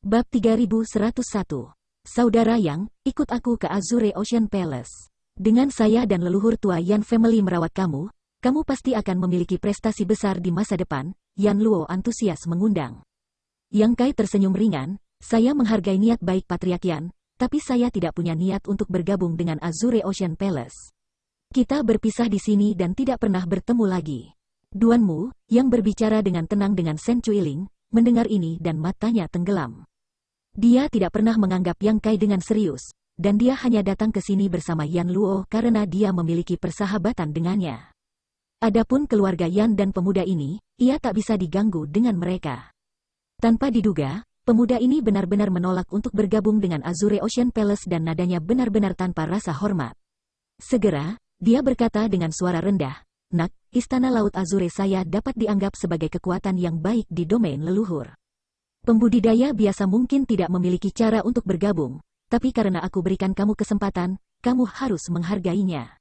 Bab 3101. Saudara Yang, ikut aku ke Azure Ocean Palace. Dengan saya dan leluhur tua Yan Family merawat kamu, kamu pasti akan memiliki prestasi besar di masa depan. Yan Luo antusias mengundang. Yang Kai tersenyum ringan, saya menghargai niat baik Patriark Yan, tapi saya tidak punya niat untuk bergabung dengan Azure Ocean Palace. Kita berpisah di sini dan tidak pernah bertemu lagi. Duanmu, yang berbicara dengan tenang dengan Shen Chuiling, mendengar ini dan matanya tenggelam. Dia tidak pernah menganggap Yang Kai dengan serius, dan dia hanya datang ke sini bersama Yan Luo karena dia memiliki persahabatan dengannya. Adapun keluarga Yan dan pemuda ini, ia tak bisa diganggu dengan mereka. Tanpa diduga, pemuda ini benar-benar menolak untuk bergabung dengan Azure Ocean Palace dan nadanya benar-benar tanpa rasa hormat. Segera, dia berkata dengan suara rendah, "Nak, Istana Laut Azure saya dapat dianggap sebagai kekuatan yang baik di domain leluhur. Pembudidaya biasa mungkin tidak memiliki cara untuk bergabung, tapi karena aku berikan kamu kesempatan, kamu harus menghargainya.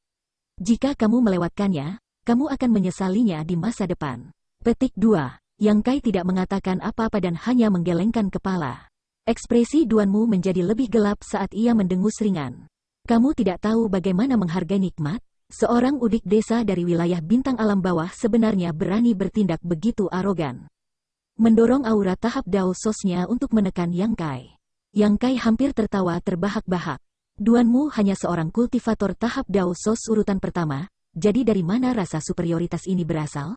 Jika kamu melewatkannya, kamu akan menyesalinya di masa depan." Petik 2. Yang Kai tidak mengatakan apa-apa dan hanya menggelengkan kepala. Ekspresi Duanmu menjadi lebih gelap saat ia mendengus ringan. Kamu tidak tahu bagaimana menghargai nikmat? Seorang udik desa dari wilayah bintang alam bawah sebenarnya berani bertindak begitu arogan. Mendorong aura tahap Dao Sosnya untuk menekan Yang Kai. Yang Kai hampir tertawa terbahak-bahak. Duanmu hanya seorang kultivator tahap Dao Sos urutan pertama, jadi dari mana rasa superioritas ini berasal?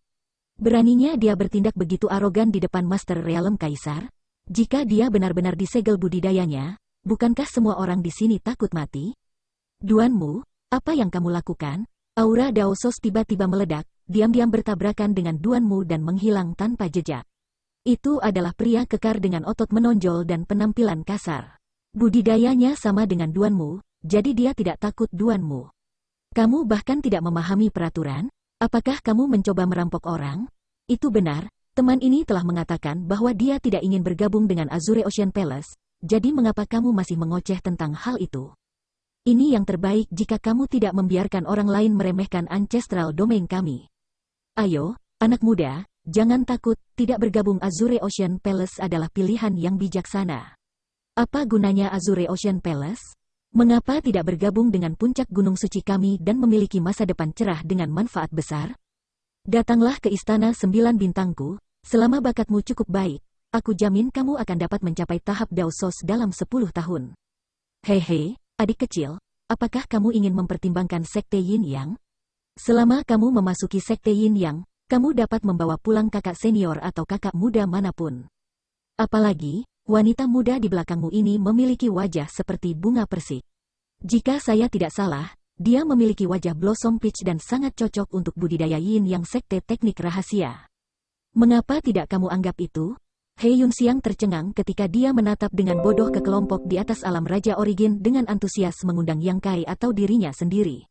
Beraninya dia bertindak begitu arogan di depan Master Realm Kaisar? Jika dia benar-benar disegel budidayanya, bukankah semua orang di sini takut mati? Duanmu, apa yang kamu lakukan? Aura Dao Sos tiba-tiba meledak, diam-diam bertabrakan dengan Duanmu dan menghilang tanpa jejak. Itu adalah pria kekar dengan otot menonjol dan penampilan kasar. Budidayanya sama dengan Duanmu, jadi dia tidak takut Duanmu. Kamu bahkan tidak memahami peraturan? Apakah kamu mencoba merampok orang? Itu benar, teman ini telah mengatakan bahwa dia tidak ingin bergabung dengan Azure Ocean Palace, jadi mengapa kamu masih mengoceh tentang hal itu? Ini yang terbaik jika kamu tidak membiarkan orang lain meremehkan ancestral domain kami. Ayo, anak muda. Jangan takut, tidak bergabung Azure Ocean Palace adalah pilihan yang bijaksana. Apa gunanya Azure Ocean Palace? Mengapa tidak bergabung dengan puncak gunung suci kami dan memiliki masa depan cerah dengan manfaat besar? Datanglah ke Istana 9 Bintangku, selama bakatmu cukup baik, aku jamin kamu akan dapat mencapai tahap Dao Sos dalam 10 tahun. Hehe, adik kecil, apakah kamu ingin mempertimbangkan Sekte Yin Yang? Selama kamu memasuki Sekte Yin Yang, kamu dapat membawa pulang kakak senior atau kakak muda manapun. Apalagi, wanita muda di belakangmu ini memiliki wajah seperti bunga persik. Jika saya tidak salah, dia memiliki wajah blossom peach dan sangat cocok untuk budidaya yin yang sekte teknik rahasia. Mengapa tidak kamu anggap itu? He Yunxiang tercengang ketika dia menatap dengan bodoh ke kelompok di atas alam Raja Origin dengan antusias mengundang Yang Kai atau dirinya sendiri.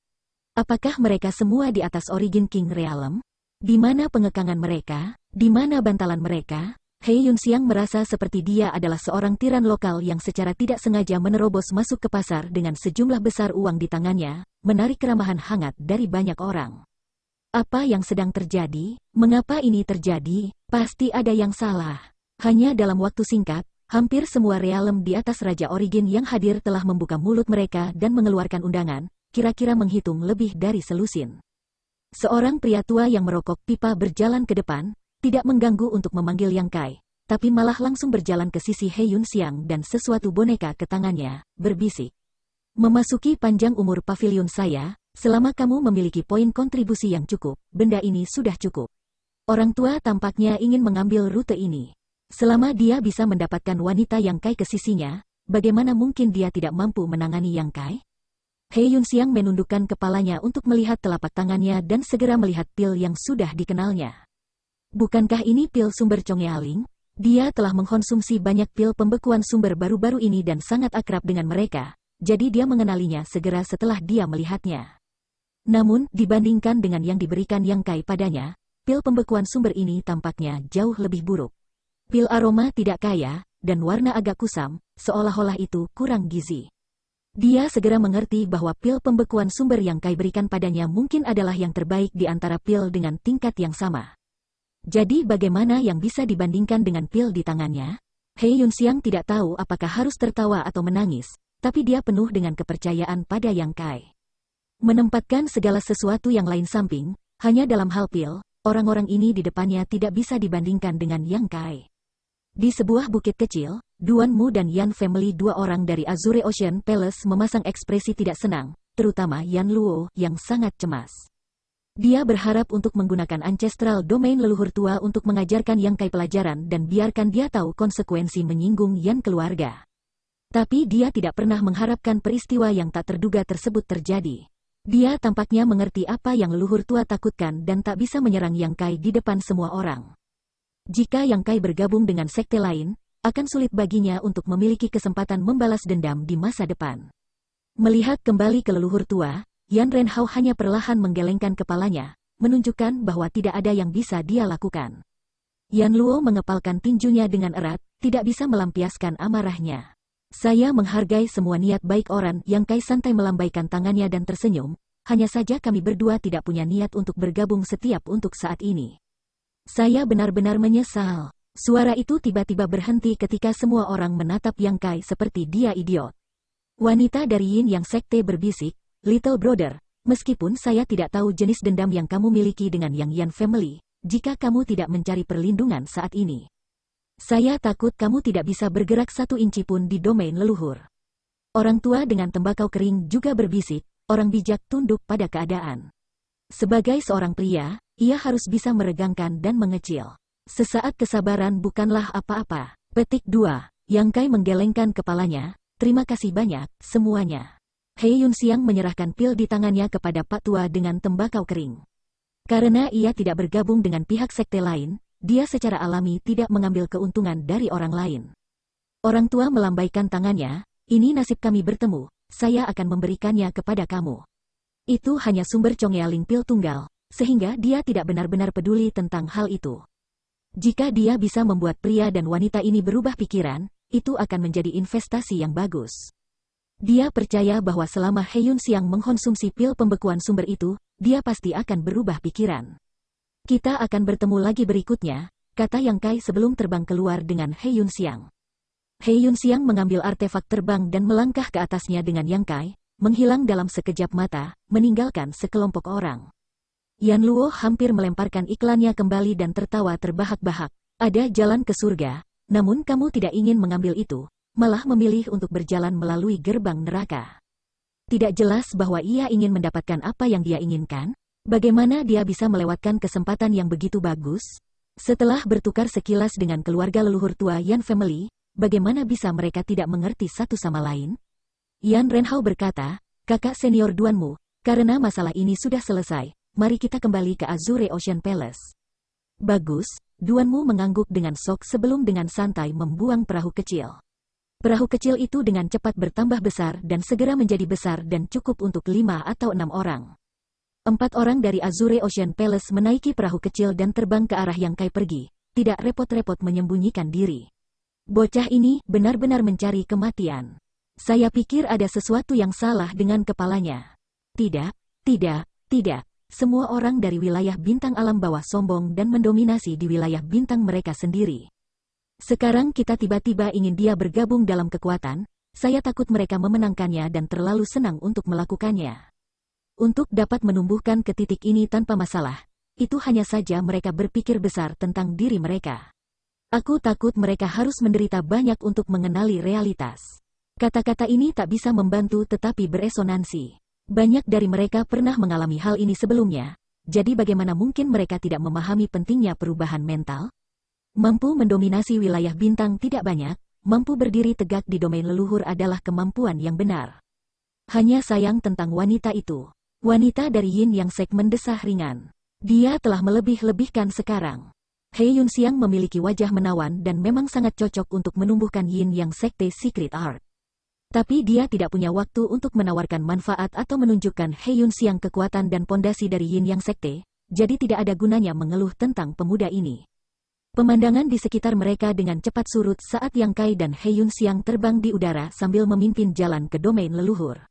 Apakah mereka semua di atas Origin King Realm? Di mana pengekangan mereka? Di mana bantalan mereka? He Yunxiang merasa seperti dia adalah seorang tiran lokal yang secara tidak sengaja menerobos masuk ke pasar dengan sejumlah besar uang di tangannya, menarik keramahan hangat dari banyak orang. Apa yang sedang terjadi? Mengapa ini terjadi? Pasti ada yang salah. Hanya dalam waktu singkat, hampir semua realem di atas Raja Origin yang hadir telah membuka mulut mereka dan mengeluarkan undangan, kira-kira menghitung lebih dari selusin. Seorang pria tua yang merokok pipa berjalan ke depan, tidak mengganggu untuk memanggil Yang Kai, tapi malah langsung berjalan ke sisi He Yunxiang dan sesuatu boneka ke tangannya, berbisik. Memasuki panjang umur pavilion saya, selama kamu memiliki poin kontribusi yang cukup, benda ini sudah cukup. Orang tua tampaknya ingin mengambil rute ini. Selama dia bisa mendapatkan wanita Yang Kai ke sisinya, bagaimana mungkin dia tidak mampu menangani Yang Kai? He Yunxiang menundukkan kepalanya untuk melihat telapak tangannya dan segera melihat pil yang sudah dikenalnya. Bukankah ini pil sumber Chongyaling? Dia telah mengkonsumsi banyak pil pembekuan sumber baru-baru ini dan sangat akrab dengan mereka, jadi dia mengenalinya segera setelah dia melihatnya. Namun, dibandingkan dengan yang diberikan Yang Kai padanya, pil pembekuan sumber ini tampaknya jauh lebih buruk. Pil aroma tidak kaya, dan warna agak kusam, seolah-olah itu kurang gizi. Dia segera mengerti bahwa pil pembekuan sumber Yang Kai berikan padanya mungkin adalah yang terbaik di antara pil dengan tingkat yang sama. Jadi bagaimana yang bisa dibandingkan dengan pil di tangannya? He Yunxiang tidak tahu apakah harus tertawa atau menangis, tapi dia penuh dengan kepercayaan pada Yang Kai. Menempatkan segala sesuatu yang lain samping, hanya dalam hal pil, orang-orang ini di depannya tidak bisa dibandingkan dengan Yang Kai. Di sebuah bukit kecil, Duan Mu dan Yan Family, dua orang dari Azure Ocean Palace, memasang ekspresi tidak senang, terutama Yan Luo yang sangat cemas. Dia berharap untuk menggunakan ancestral domain leluhur tua untuk mengajarkan Yang Kai pelajaran dan biarkan dia tahu konsekuensi menyinggung Yan keluarga. Tapi dia tidak pernah mengharapkan peristiwa yang tak terduga tersebut terjadi. Dia tampaknya mengerti apa yang leluhur tua takutkan dan tak bisa menyerang Yang Kai di depan semua orang. Jika Yang Kai bergabung dengan sekte lain, akan sulit baginya untuk memiliki kesempatan membalas dendam di masa depan. Melihat kembali ke leluhur tua, Yan Renhao hanya perlahan menggelengkan kepalanya, menunjukkan bahwa tidak ada yang bisa dia lakukan. Yan Luo mengepalkan tinjunya dengan erat, tidak bisa melampiaskan amarahnya. Saya menghargai semua niat baik orang. Yang Kai santai melambaikan tangannya dan tersenyum, hanya saja kami berdua tidak punya niat untuk bergabung setiap untuk saat ini. Saya benar-benar menyesal. Suara itu tiba-tiba berhenti ketika semua orang menatap Yang Kai seperti dia idiot. Wanita dari Yin Yang Sekte berbisik, "Little brother, meskipun saya tidak tahu jenis dendam yang kamu miliki dengan Yang Yan Family, jika kamu tidak mencari perlindungan saat ini, saya takut kamu tidak bisa bergerak 1 inci pun di domain leluhur." Orang tua dengan tembakau kering juga berbisik, orang bijak tunduk pada keadaan. Sebagai seorang pria, ia harus bisa meregangkan dan mengecil. Sesaat kesabaran bukanlah apa-apa. Petik 2. Yang Kai menggelengkan kepalanya, "Terima kasih banyak, semuanya." He Yunxiang menyerahkan pil di tangannya kepada Pak Tua dengan tembakau kering. Karena ia tidak bergabung dengan pihak sekte lain, dia secara alami tidak mengambil keuntungan dari orang lain. Orang tua melambaikan tangannya, "Ini nasib kami bertemu, saya akan memberikannya kepada kamu." Itu hanya sumber Congyaling pil tunggal, sehingga dia tidak benar-benar peduli tentang hal itu. Jika dia bisa membuat pria dan wanita ini berubah pikiran, itu akan menjadi investasi yang bagus. Dia percaya bahwa selama He Yunxiang mengkonsumsi pil pembekuan sumber itu, dia pasti akan berubah pikiran. "Kita akan bertemu lagi berikutnya," kata Yang Kai sebelum terbang keluar dengan He Yunxiang. He Yunxiang mengambil artefak terbang dan melangkah ke atasnya dengan Yang Kai, menghilang dalam sekejap mata, meninggalkan sekelompok orang. Yan Luo hampir melemparkan iklannya kembali dan tertawa terbahak-bahak. "Ada jalan ke surga, namun kamu tidak ingin mengambil itu, malah memilih untuk berjalan melalui gerbang neraka. Tidak jelas bahwa ia ingin mendapatkan apa yang dia inginkan? Bagaimana dia bisa melewatkan kesempatan yang begitu bagus?" Setelah bertukar sekilas dengan keluarga leluhur tua Yan Family, bagaimana bisa mereka tidak mengerti satu sama lain? Yan Renhao berkata, "Kakak senior Duan Mu, karena masalah ini sudah selesai, mari kita kembali ke Azure Ocean Palace." "Bagus," Duan Mu mengangguk dengan sok sebelum dengan santai membuang perahu kecil. Perahu kecil itu dengan cepat bertambah besar dan segera menjadi besar dan cukup untuk 5 atau 6 orang. 4 orang dari Azure Ocean Palace menaiki perahu kecil dan terbang ke arah Yang Kai pergi, tidak repot-repot menyembunyikan diri. Bocah ini benar-benar mencari kematian. Saya pikir ada sesuatu yang salah dengan kepalanya. Tidak, tidak, tidak. Semua orang dari wilayah bintang alam bawah sombong dan mendominasi di wilayah bintang mereka sendiri. Sekarang kita tiba-tiba ingin dia bergabung dalam kekuatan, saya takut mereka memenangkannya dan terlalu senang untuk melakukannya. Untuk dapat menumbuhkan ke titik ini tanpa masalah, itu hanya saja mereka berpikir besar tentang diri mereka. Aku takut mereka harus menderita banyak untuk mengenali realitas. Kata-kata ini tak bisa membantu tetapi beresonansi. Banyak dari mereka pernah mengalami hal ini sebelumnya, jadi bagaimana mungkin mereka tidak memahami pentingnya perubahan mental? Mampu mendominasi wilayah bintang tidak banyak, mampu berdiri tegak di domain leluhur adalah kemampuan yang benar. Hanya sayang tentang wanita itu. Wanita dari Yin Yang Sek mendesah ringan. Dia telah melebih-lebihkan sekarang. He Yunxiang memiliki wajah menawan dan memang sangat cocok untuk menumbuhkan Yin Yang Sekte Secret Art. Tapi dia tidak punya waktu untuk menawarkan manfaat atau menunjukkan He Yunxiang kekuatan dan pondasi dari Yin Yang Sekte, jadi tidak ada gunanya mengeluh tentang pemuda ini. Pemandangan di sekitar mereka dengan cepat surut saat Yang Kai dan He Yunxiang terbang di udara sambil memimpin jalan ke domain leluhur.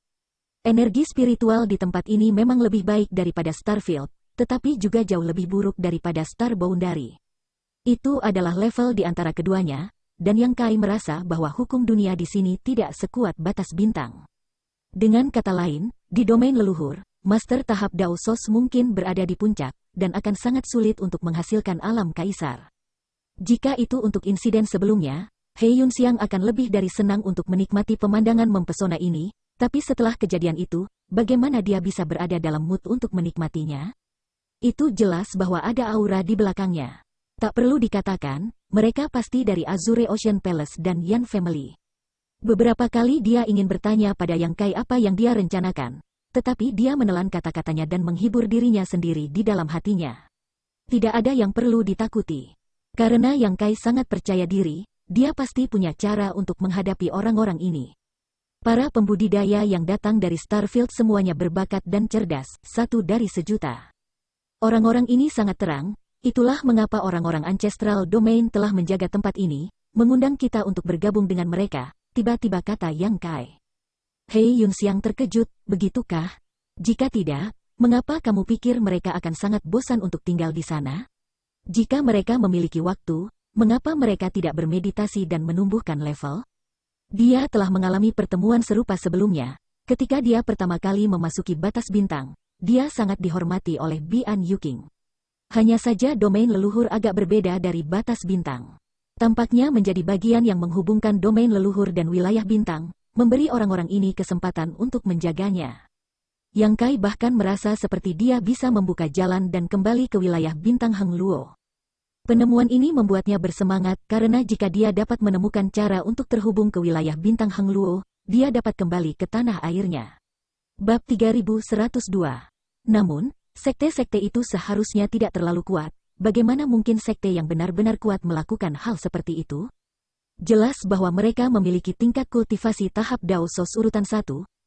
Energi spiritual di tempat ini memang lebih baik daripada Starfield, tetapi juga jauh lebih buruk daripada Star Boundary. Itu adalah level di antara keduanya, dan Yang Kai merasa bahwa hukum dunia di sini tidak sekuat batas bintang. Dengan kata lain, di domain leluhur, Master tahap Dao Sos mungkin berada di puncak, dan akan sangat sulit untuk menghasilkan alam kaisar. Jika itu untuk insiden sebelumnya, He Yunxiang akan lebih dari senang untuk menikmati pemandangan mempesona ini, tapi setelah kejadian itu, bagaimana dia bisa berada dalam mood untuk menikmatinya? Itu jelas bahwa ada aura di belakangnya. Tak perlu dikatakan, mereka pasti dari Azure Ocean Palace dan Yan Family. Beberapa kali dia ingin bertanya pada Yang Kai apa yang dia rencanakan, tetapi dia menelan kata-katanya dan menghibur dirinya sendiri di dalam hatinya. Tidak ada yang perlu ditakuti. Karena Yang Kai sangat percaya diri, dia pasti punya cara untuk menghadapi orang-orang ini. Para pembudidaya yang datang dari Starfield semuanya berbakat dan cerdas, satu dari sejuta. Orang-orang ini sangat terang, itulah mengapa orang-orang Ancestral Domain telah menjaga tempat ini, mengundang kita untuk bergabung dengan mereka, tiba-tiba kata Yang Kai. He Yunxiang terkejut, begitukah? Jika tidak, mengapa kamu pikir mereka akan sangat bosan untuk tinggal di sana? Jika mereka memiliki waktu, mengapa mereka tidak bermeditasi dan menumbuhkan level? Dia telah mengalami pertemuan serupa sebelumnya, ketika dia pertama kali memasuki batas bintang. Dia sangat dihormati oleh Bian Yuking. Hanya saja domain leluhur agak berbeda dari batas bintang. Tampaknya menjadi bagian yang menghubungkan domain leluhur dan wilayah bintang, memberi orang-orang ini kesempatan untuk menjaganya. Yang Kai bahkan merasa seperti dia bisa membuka jalan dan kembali ke wilayah bintang Heng Luo. Penemuan ini membuatnya bersemangat karena jika dia dapat menemukan cara untuk terhubung ke wilayah bintang Heng Luo, dia dapat kembali ke tanah airnya. Bab 3102. Namun, sekte-sekte itu seharusnya tidak terlalu kuat. Bagaimana mungkin sekte yang benar-benar kuat melakukan hal seperti itu? Jelas bahwa mereka memiliki tingkat kultivasi tahap Dao Sos urutan 1,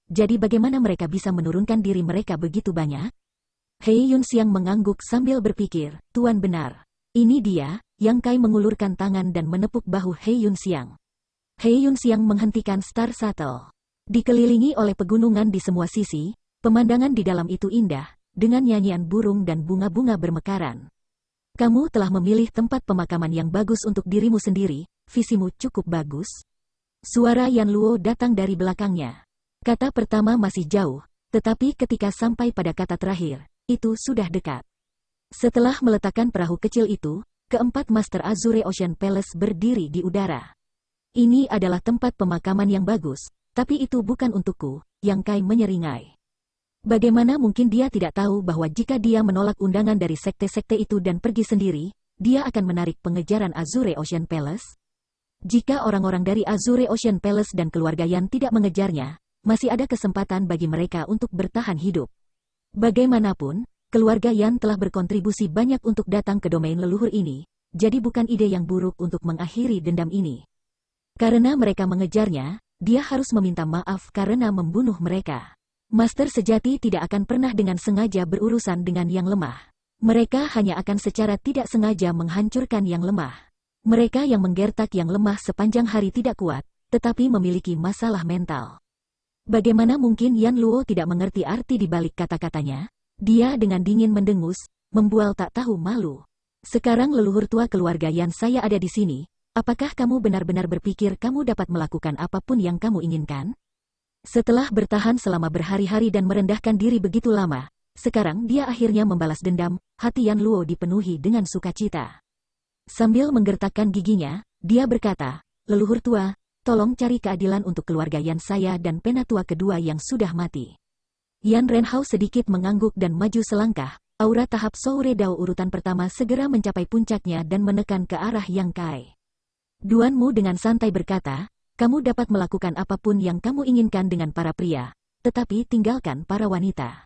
jadi bagaimana mereka bisa menurunkan diri mereka begitu banyak? He Yunxiang mengangguk sambil berpikir, Tuan benar. Ini dia. Yang Kai mengulurkan tangan dan menepuk bahu He Yunxiang. He Yunxiang menghentikan Star Shuttle. Dikelilingi oleh pegunungan di semua sisi, pemandangan di dalam itu indah, dengan nyanyian burung dan bunga-bunga bermekaran. Kamu telah memilih tempat pemakaman yang bagus untuk dirimu sendiri, visimu cukup bagus. Suara Yan Luo datang dari belakangnya. Kata pertama masih jauh, tetapi ketika sampai pada kata terakhir, itu sudah dekat. Setelah meletakkan perahu kecil itu, keempat Master Azure Ocean Palace berdiri di udara. Ini adalah tempat pemakaman yang bagus, tapi itu bukan untukku, Yang Kai menyeringai. Bagaimana mungkin dia tidak tahu bahwa jika dia menolak undangan dari sekte-sekte itu dan pergi sendiri, dia akan menarik pengejaran Azure Ocean Palace? Jika orang-orang dari Azure Ocean Palace dan keluarga Yan tidak mengejarnya, masih ada kesempatan bagi mereka untuk bertahan hidup. Bagaimanapun, keluarga Yan telah berkontribusi banyak untuk datang ke domain leluhur ini, jadi bukan ide yang buruk untuk mengakhiri dendam ini. Karena mereka mengejarnya, dia harus meminta maaf karena membunuh mereka. Master sejati tidak akan pernah dengan sengaja berurusan dengan yang lemah. Mereka hanya akan secara tidak sengaja menghancurkan yang lemah. Mereka yang menggertak yang lemah sepanjang hari tidak kuat, tetapi memiliki masalah mental. Bagaimana mungkin Yan Luo tidak mengerti arti di balik kata-katanya? Dia dengan dingin mendengus, membual tak tahu malu. Sekarang leluhur tua keluarga Yan saya ada di sini, apakah kamu benar-benar berpikir kamu dapat melakukan apapun yang kamu inginkan? Setelah bertahan selama berhari-hari dan merendahkan diri begitu lama, sekarang dia akhirnya membalas dendam, hati Yan Luo dipenuhi dengan sukacita. Sambil menggertakkan giginya, dia berkata, leluhur tua, tolong cari keadilan untuk keluarga Yan saya dan penatua kedua yang sudah mati. Yan Renhao sedikit mengangguk dan maju selangkah, aura tahap Soure Dao urutan pertama segera mencapai puncaknya dan menekan ke arah Yang Kai. Duanmu dengan santai berkata, kamu dapat melakukan apapun yang kamu inginkan dengan para pria, tetapi tinggalkan para wanita.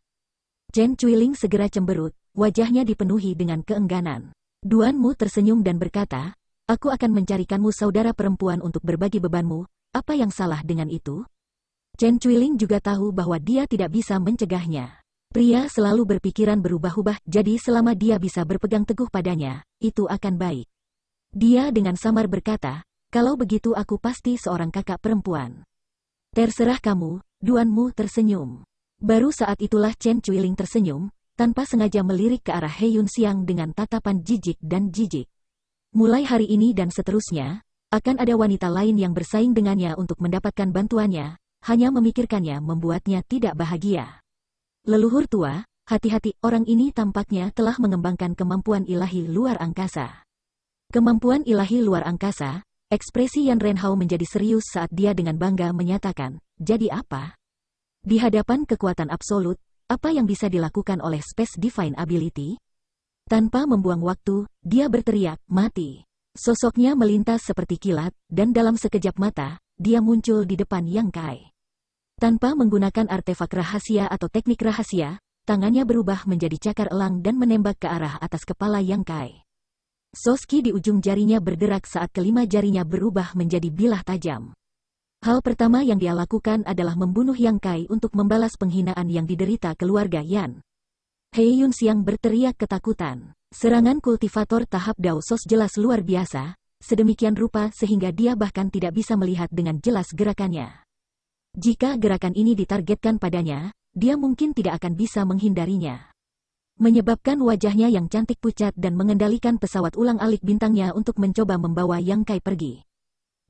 Chen Chuiling segera cemberut, wajahnya dipenuhi dengan keengganan. Duanmu tersenyum dan berkata, aku akan mencarikanmu saudara perempuan untuk berbagi bebanmu, apa yang salah dengan itu? Chen Chuiling juga tahu bahwa dia tidak bisa mencegahnya. Pria selalu berpikiran berubah-ubah, jadi selama dia bisa berpegang teguh padanya, itu akan baik. Dia dengan samar berkata, kalau begitu aku pasti seorang kakak perempuan. Terserah kamu, duanmu tersenyum. Baru saat itulah Chen Chuiling tersenyum, tanpa sengaja melirik ke arah He Yunxiang dengan tatapan jijik dan jijik. Mulai hari ini dan seterusnya, Akan ada wanita lain yang bersaing dengannya untuk mendapatkan bantuannya, hanya memikirkannya membuatnya tidak bahagia. Leluhur tua, hati-hati, orang ini tampaknya telah mengembangkan kemampuan ilahi luar angkasa. Kemampuan ilahi luar angkasa, ekspresi Yan Renhao menjadi serius saat dia dengan bangga menyatakan, jadi apa? Di hadapan kekuatan absolut, apa yang bisa dilakukan oleh Space Divine Ability? Tanpa membuang waktu, dia berteriak, mati. Sosoknya melintas seperti kilat, dan dalam sekejap mata, dia muncul di depan Yang Kai. Tanpa menggunakan artefak rahasia atau teknik rahasia, tangannya berubah menjadi cakar elang dan menembak ke arah atas kepala Yang Kai. Soski di ujung jarinya berderak saat kelima jarinya berubah menjadi bilah tajam. Hal pertama yang dia lakukan adalah membunuh Yang Kai untuk membalas penghinaan yang diderita keluarga Yan. Hei Yun Xiang berteriak ketakutan. Serangan kultivator tahap Dao Sos jelas luar biasa, sedemikian rupa sehingga dia bahkan tidak bisa melihat dengan jelas gerakannya. Jika gerakan ini ditargetkan padanya, dia mungkin tidak akan bisa menghindarinya. Menyebabkan wajahnya yang cantik pucat dan mengendalikan pesawat ulang-alik bintangnya untuk mencoba membawa Yang Kai pergi.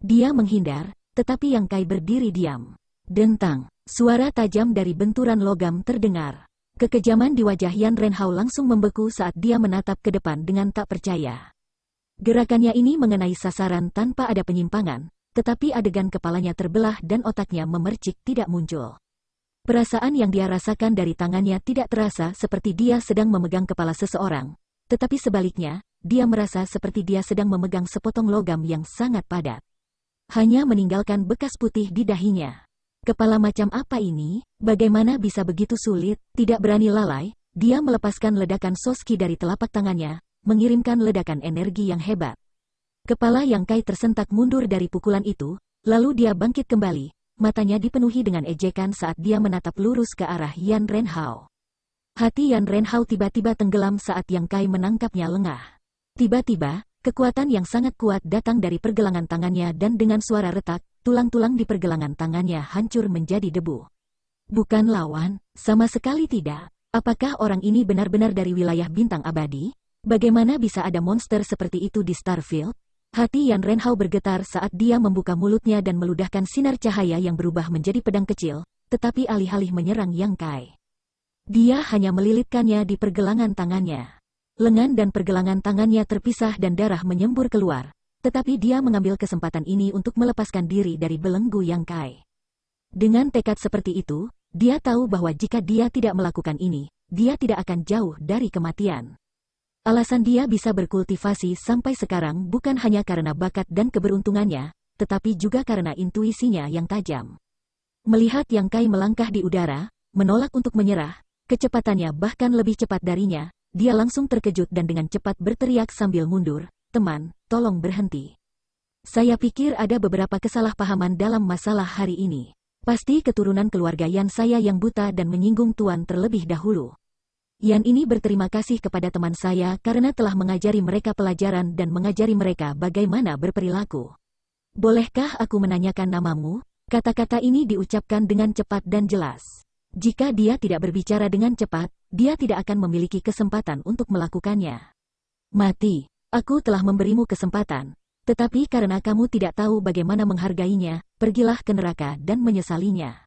Dia menghindar, tetapi Yang Kai berdiri diam. Dentang, suara tajam dari benturan logam terdengar. Kekejaman di wajah Yan Renhao langsung membeku saat dia menatap ke depan dengan tak percaya. Gerakannya ini mengenai sasaran tanpa ada penyimpangan, tetapi adegan kepalanya terbelah dan otaknya memercik tidak muncul. Perasaan yang dia rasakan dari tangannya tidak terasa seperti dia sedang memegang kepala seseorang, tetapi sebaliknya, dia merasa seperti dia sedang memegang sepotong logam yang sangat padat. Hanya meninggalkan bekas putih di dahinya. Kepala macam apa ini? Bagaimana bisa begitu sulit? Tidak berani lalai, dia melepaskan ledakan Soski dari telapak tangannya, mengirimkan ledakan energi yang hebat. Kepala Yang Kai tersentak mundur dari pukulan itu, lalu dia bangkit kembali. Matanya dipenuhi dengan ejekan saat dia menatap lurus ke arah Yan Renhao. Hati Yan Renhao tiba-tiba tenggelam saat Yang Kai menangkapnya lengah. Tiba-tiba, kekuatan yang sangat kuat datang dari pergelangan tangannya dan dengan suara retak, tulang-tulang di pergelangan tangannya hancur menjadi debu. Bukan lawan, sama sekali tidak. Apakah orang ini benar-benar dari wilayah bintang abadi? Bagaimana bisa ada monster seperti itu di Starfield? Hati Yan Renhao bergetar saat dia membuka mulutnya dan meludahkan sinar cahaya yang berubah menjadi pedang kecil, tetapi alih-alih menyerang Yang Kai. Dia hanya melilitkannya di pergelangan tangannya. Lengan dan pergelangan tangannya terpisah dan darah menyembur keluar, tetapi dia mengambil kesempatan ini untuk melepaskan diri dari belenggu Yang Kai. Dengan tekad seperti itu, dia tahu bahwa jika dia tidak melakukan ini, dia tidak akan jauh dari kematian. Alasan dia bisa berkultivasi sampai sekarang bukan hanya karena bakat dan keberuntungannya, tetapi juga karena intuisinya yang tajam. Melihat Yang Kai melangkah di udara, menolak untuk menyerah, kecepatannya bahkan lebih cepat darinya, dia langsung terkejut dan dengan cepat berteriak sambil mundur, "Teman, tolong berhenti. Saya pikir ada beberapa kesalahpahaman dalam masalah hari ini. Pasti keturunan keluarga Yan saya yang buta dan menyinggung Tuan terlebih dahulu. Yan ini berterima kasih kepada teman saya karena telah mengajari mereka pelajaran dan mengajari mereka bagaimana berperilaku. Bolehkah aku menanyakan namamu?" Kata-kata ini diucapkan dengan cepat dan jelas. Jika dia tidak berbicara dengan cepat, dia tidak akan memiliki kesempatan untuk melakukannya. "Mati, aku telah memberimu kesempatan, tetapi karena kamu tidak tahu bagaimana menghargainya, pergilah ke neraka dan menyesalinya."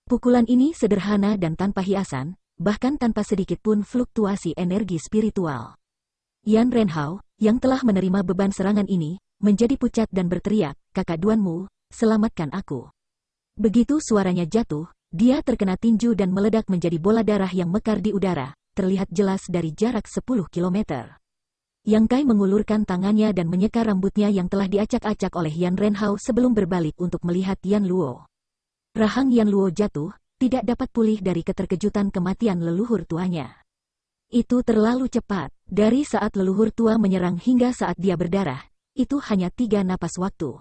Pukulan ini sederhana dan tanpa hiasan, bahkan tanpa sedikit pun fluktuasi energi spiritual. Yan Renhao, yang telah menerima beban serangan ini, menjadi pucat dan berteriak, "Kakak Duanmu, selamatkan aku." Begitu suaranya jatuh, dia terkena tinju dan meledak menjadi bola darah yang mekar di udara, terlihat jelas dari jarak 10 kilometer. Yang Kai mengulurkan tangannya dan menyeka rambutnya yang telah diacak-acak oleh Yan Renhao sebelum berbalik untuk melihat Yan Luo. Rahang Yan Luo jatuh, tidak dapat pulih dari keterkejutan kematian leluhur tuanya. Itu terlalu cepat. Dari saat leluhur tua menyerang hingga saat dia berdarah, itu hanya 3 napas waktu.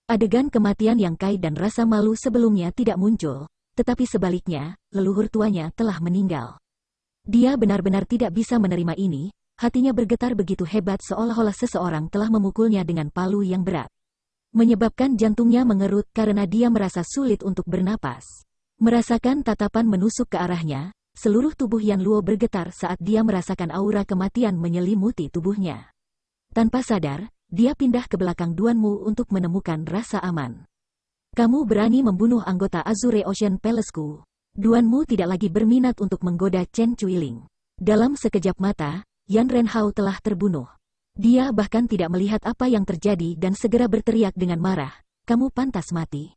Adegan kematian Yang Kai dan rasa malu sebelumnya tidak muncul, tetapi sebaliknya, leluhur tuanya telah meninggal. Dia benar-benar tidak bisa menerima ini, hatinya bergetar begitu hebat seolah-olah seseorang telah memukulnya dengan palu yang berat. Menyebabkan jantungnya mengerut karena dia merasa sulit untuk bernapas. Merasakan tatapan menusuk ke arahnya, seluruh tubuh Yan Luo bergetar saat dia merasakan aura kematian menyelimuti tubuhnya. Tanpa sadar, dia pindah ke belakang Duanmu untuk menemukan rasa aman. Kamu berani membunuh anggota Azure Ocean Palace-ku. Duanmu tidak lagi berminat untuk menggoda Chen Chuiling. Dalam sekejap mata, Yan Renhao telah terbunuh. Dia bahkan tidak melihat apa yang terjadi dan segera berteriak dengan marah, "Kamu pantas mati."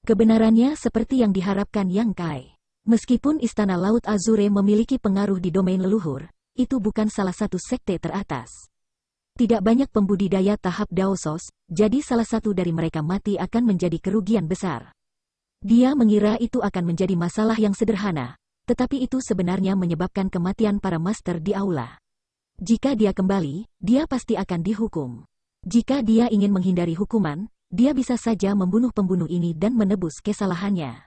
Kebenarannya seperti yang diharapkan Yang Kai. Meskipun Istana Laut Azure memiliki pengaruh di domain leluhur, itu bukan salah satu sekte teratas. Tidak banyak pembudidaya tahap Daosos, jadi salah satu dari mereka mati akan menjadi kerugian besar. Dia mengira itu akan menjadi masalah yang sederhana, tetapi itu sebenarnya menyebabkan kematian para master di aula. Jika dia kembali, dia pasti akan dihukum. Jika dia ingin menghindari hukuman, dia bisa saja membunuh pembunuh ini dan menebus kesalahannya.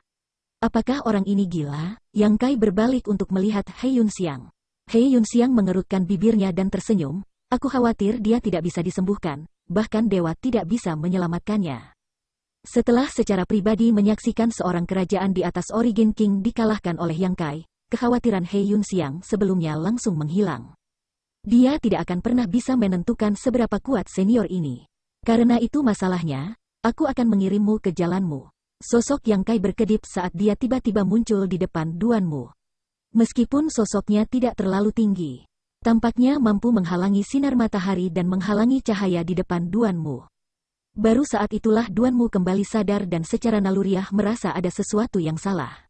Apakah orang ini gila? Yang Kai berbalik untuk melihat He Yunxiang. He Yunxiang mengerutkan bibirnya dan tersenyum. Aku khawatir dia tidak bisa disembuhkan, bahkan dewa tidak bisa menyelamatkannya. Setelah secara pribadi menyaksikan seorang kerajaan di atas Origin King dikalahkan oleh Yang Kai, kekhawatiran He Yunxiang sebelumnya langsung menghilang. Dia tidak akan pernah bisa menentukan seberapa kuat senior ini. Karena itu masalahnya, aku akan mengirimmu ke jalanmu. Sosok Yang Kai berkedip saat dia tiba-tiba muncul di depan Duanmu. Meskipun sosoknya tidak terlalu tinggi, tampaknya mampu menghalangi sinar matahari dan menghalangi cahaya di depan Duanmu. Baru saat itulah Duanmu kembali sadar dan secara naluriah merasa ada sesuatu yang salah.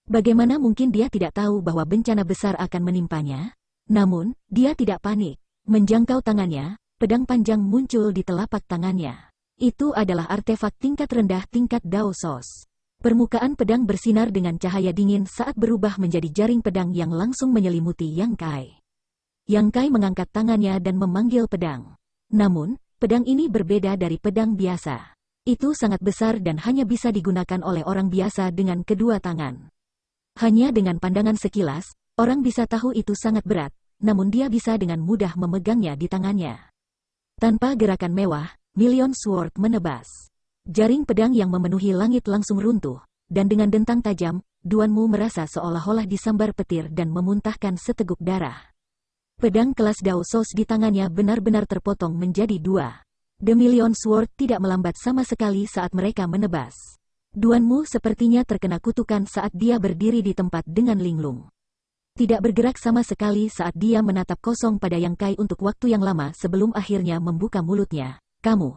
Bagaimana mungkin dia tidak tahu bahwa bencana besar akan menimpanya? Namun, dia tidak panik. Menjangkau tangannya, pedang panjang muncul di telapak tangannya. Itu adalah artefak tingkat rendah tingkat Daosos. Permukaan pedang bersinar dengan cahaya dingin saat berubah menjadi jaring pedang yang langsung menyelimuti Yang Kai. Yang Kai mengangkat tangannya dan memanggil pedang. Namun, pedang ini berbeda dari pedang biasa. Itu sangat besar dan hanya bisa digunakan oleh orang biasa dengan kedua tangan. Hanya dengan pandangan sekilas, orang bisa tahu itu sangat berat, namun dia bisa dengan mudah memegangnya di tangannya. Tanpa gerakan mewah, Million Sword menebas. Jaring pedang yang memenuhi langit langsung runtuh, dan dengan dentang tajam, Duanmu merasa seolah-olah disambar petir dan memuntahkan seteguk darah. Pedang kelas Daosos di tangannya benar-benar terpotong menjadi dua. The Million Sword tidak melambat sama sekali saat mereka menebas. Duanmu sepertinya terkena kutukan saat dia berdiri di tempat dengan linglung. Tidak bergerak sama sekali saat dia menatap kosong pada Yang Kai untuk waktu yang lama sebelum akhirnya membuka mulutnya. Kamu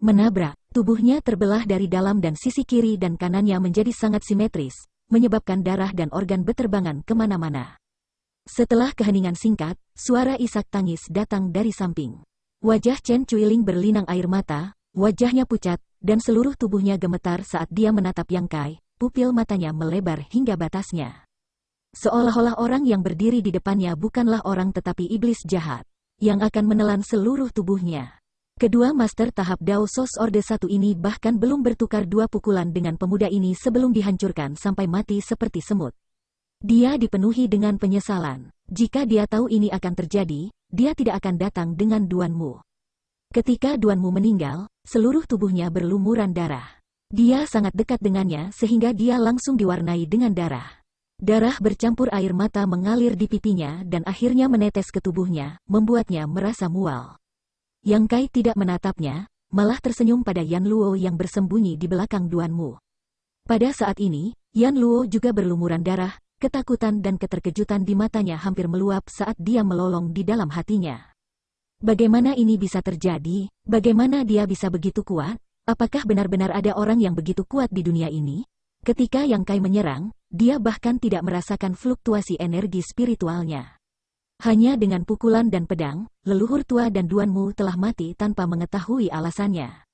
menabrak. Tubuhnya terbelah dari dalam dan sisi kiri dan kanannya menjadi sangat simetris, menyebabkan darah dan organ beterbangan kemana-mana. Setelah keheningan singkat, suara isak tangis datang dari samping. Wajah Chen Chuiling berlinang air mata, wajahnya pucat, dan seluruh tubuhnya gemetar saat dia menatap Yang Kai, pupil matanya melebar hingga batasnya. Seolah-olah orang yang berdiri di depannya bukanlah orang tetapi iblis jahat, yang akan menelan seluruh tubuhnya. Kedua master tahap Daosos Orde 1 ini bahkan belum bertukar dua pukulan dengan pemuda ini sebelum dihancurkan sampai mati seperti semut. Dia dipenuhi dengan penyesalan. Jika dia tahu ini akan terjadi, dia tidak akan datang dengan Duanmu. Ketika Duanmu meninggal, seluruh tubuhnya berlumuran darah. Dia sangat dekat dengannya sehingga dia langsung diwarnai dengan darah. Darah bercampur air mata mengalir di pipinya dan akhirnya menetes ke tubuhnya, membuatnya merasa mual. Yang Kai tidak menatapnya, malah tersenyum pada Yan Luo yang bersembunyi di belakang Duanmu. Pada saat ini, Yan Luo juga berlumuran darah, ketakutan dan keterkejutan di matanya hampir meluap saat dia melolong di dalam hatinya. Bagaimana ini bisa terjadi? Bagaimana dia bisa begitu kuat? Apakah benar-benar ada orang yang begitu kuat di dunia ini? Ketika Yang Kai menyerang, dia bahkan tidak merasakan fluktuasi energi spiritualnya. Hanya dengan pukulan dan pedang, leluhur tua dan Duanmu telah mati tanpa mengetahui alasannya.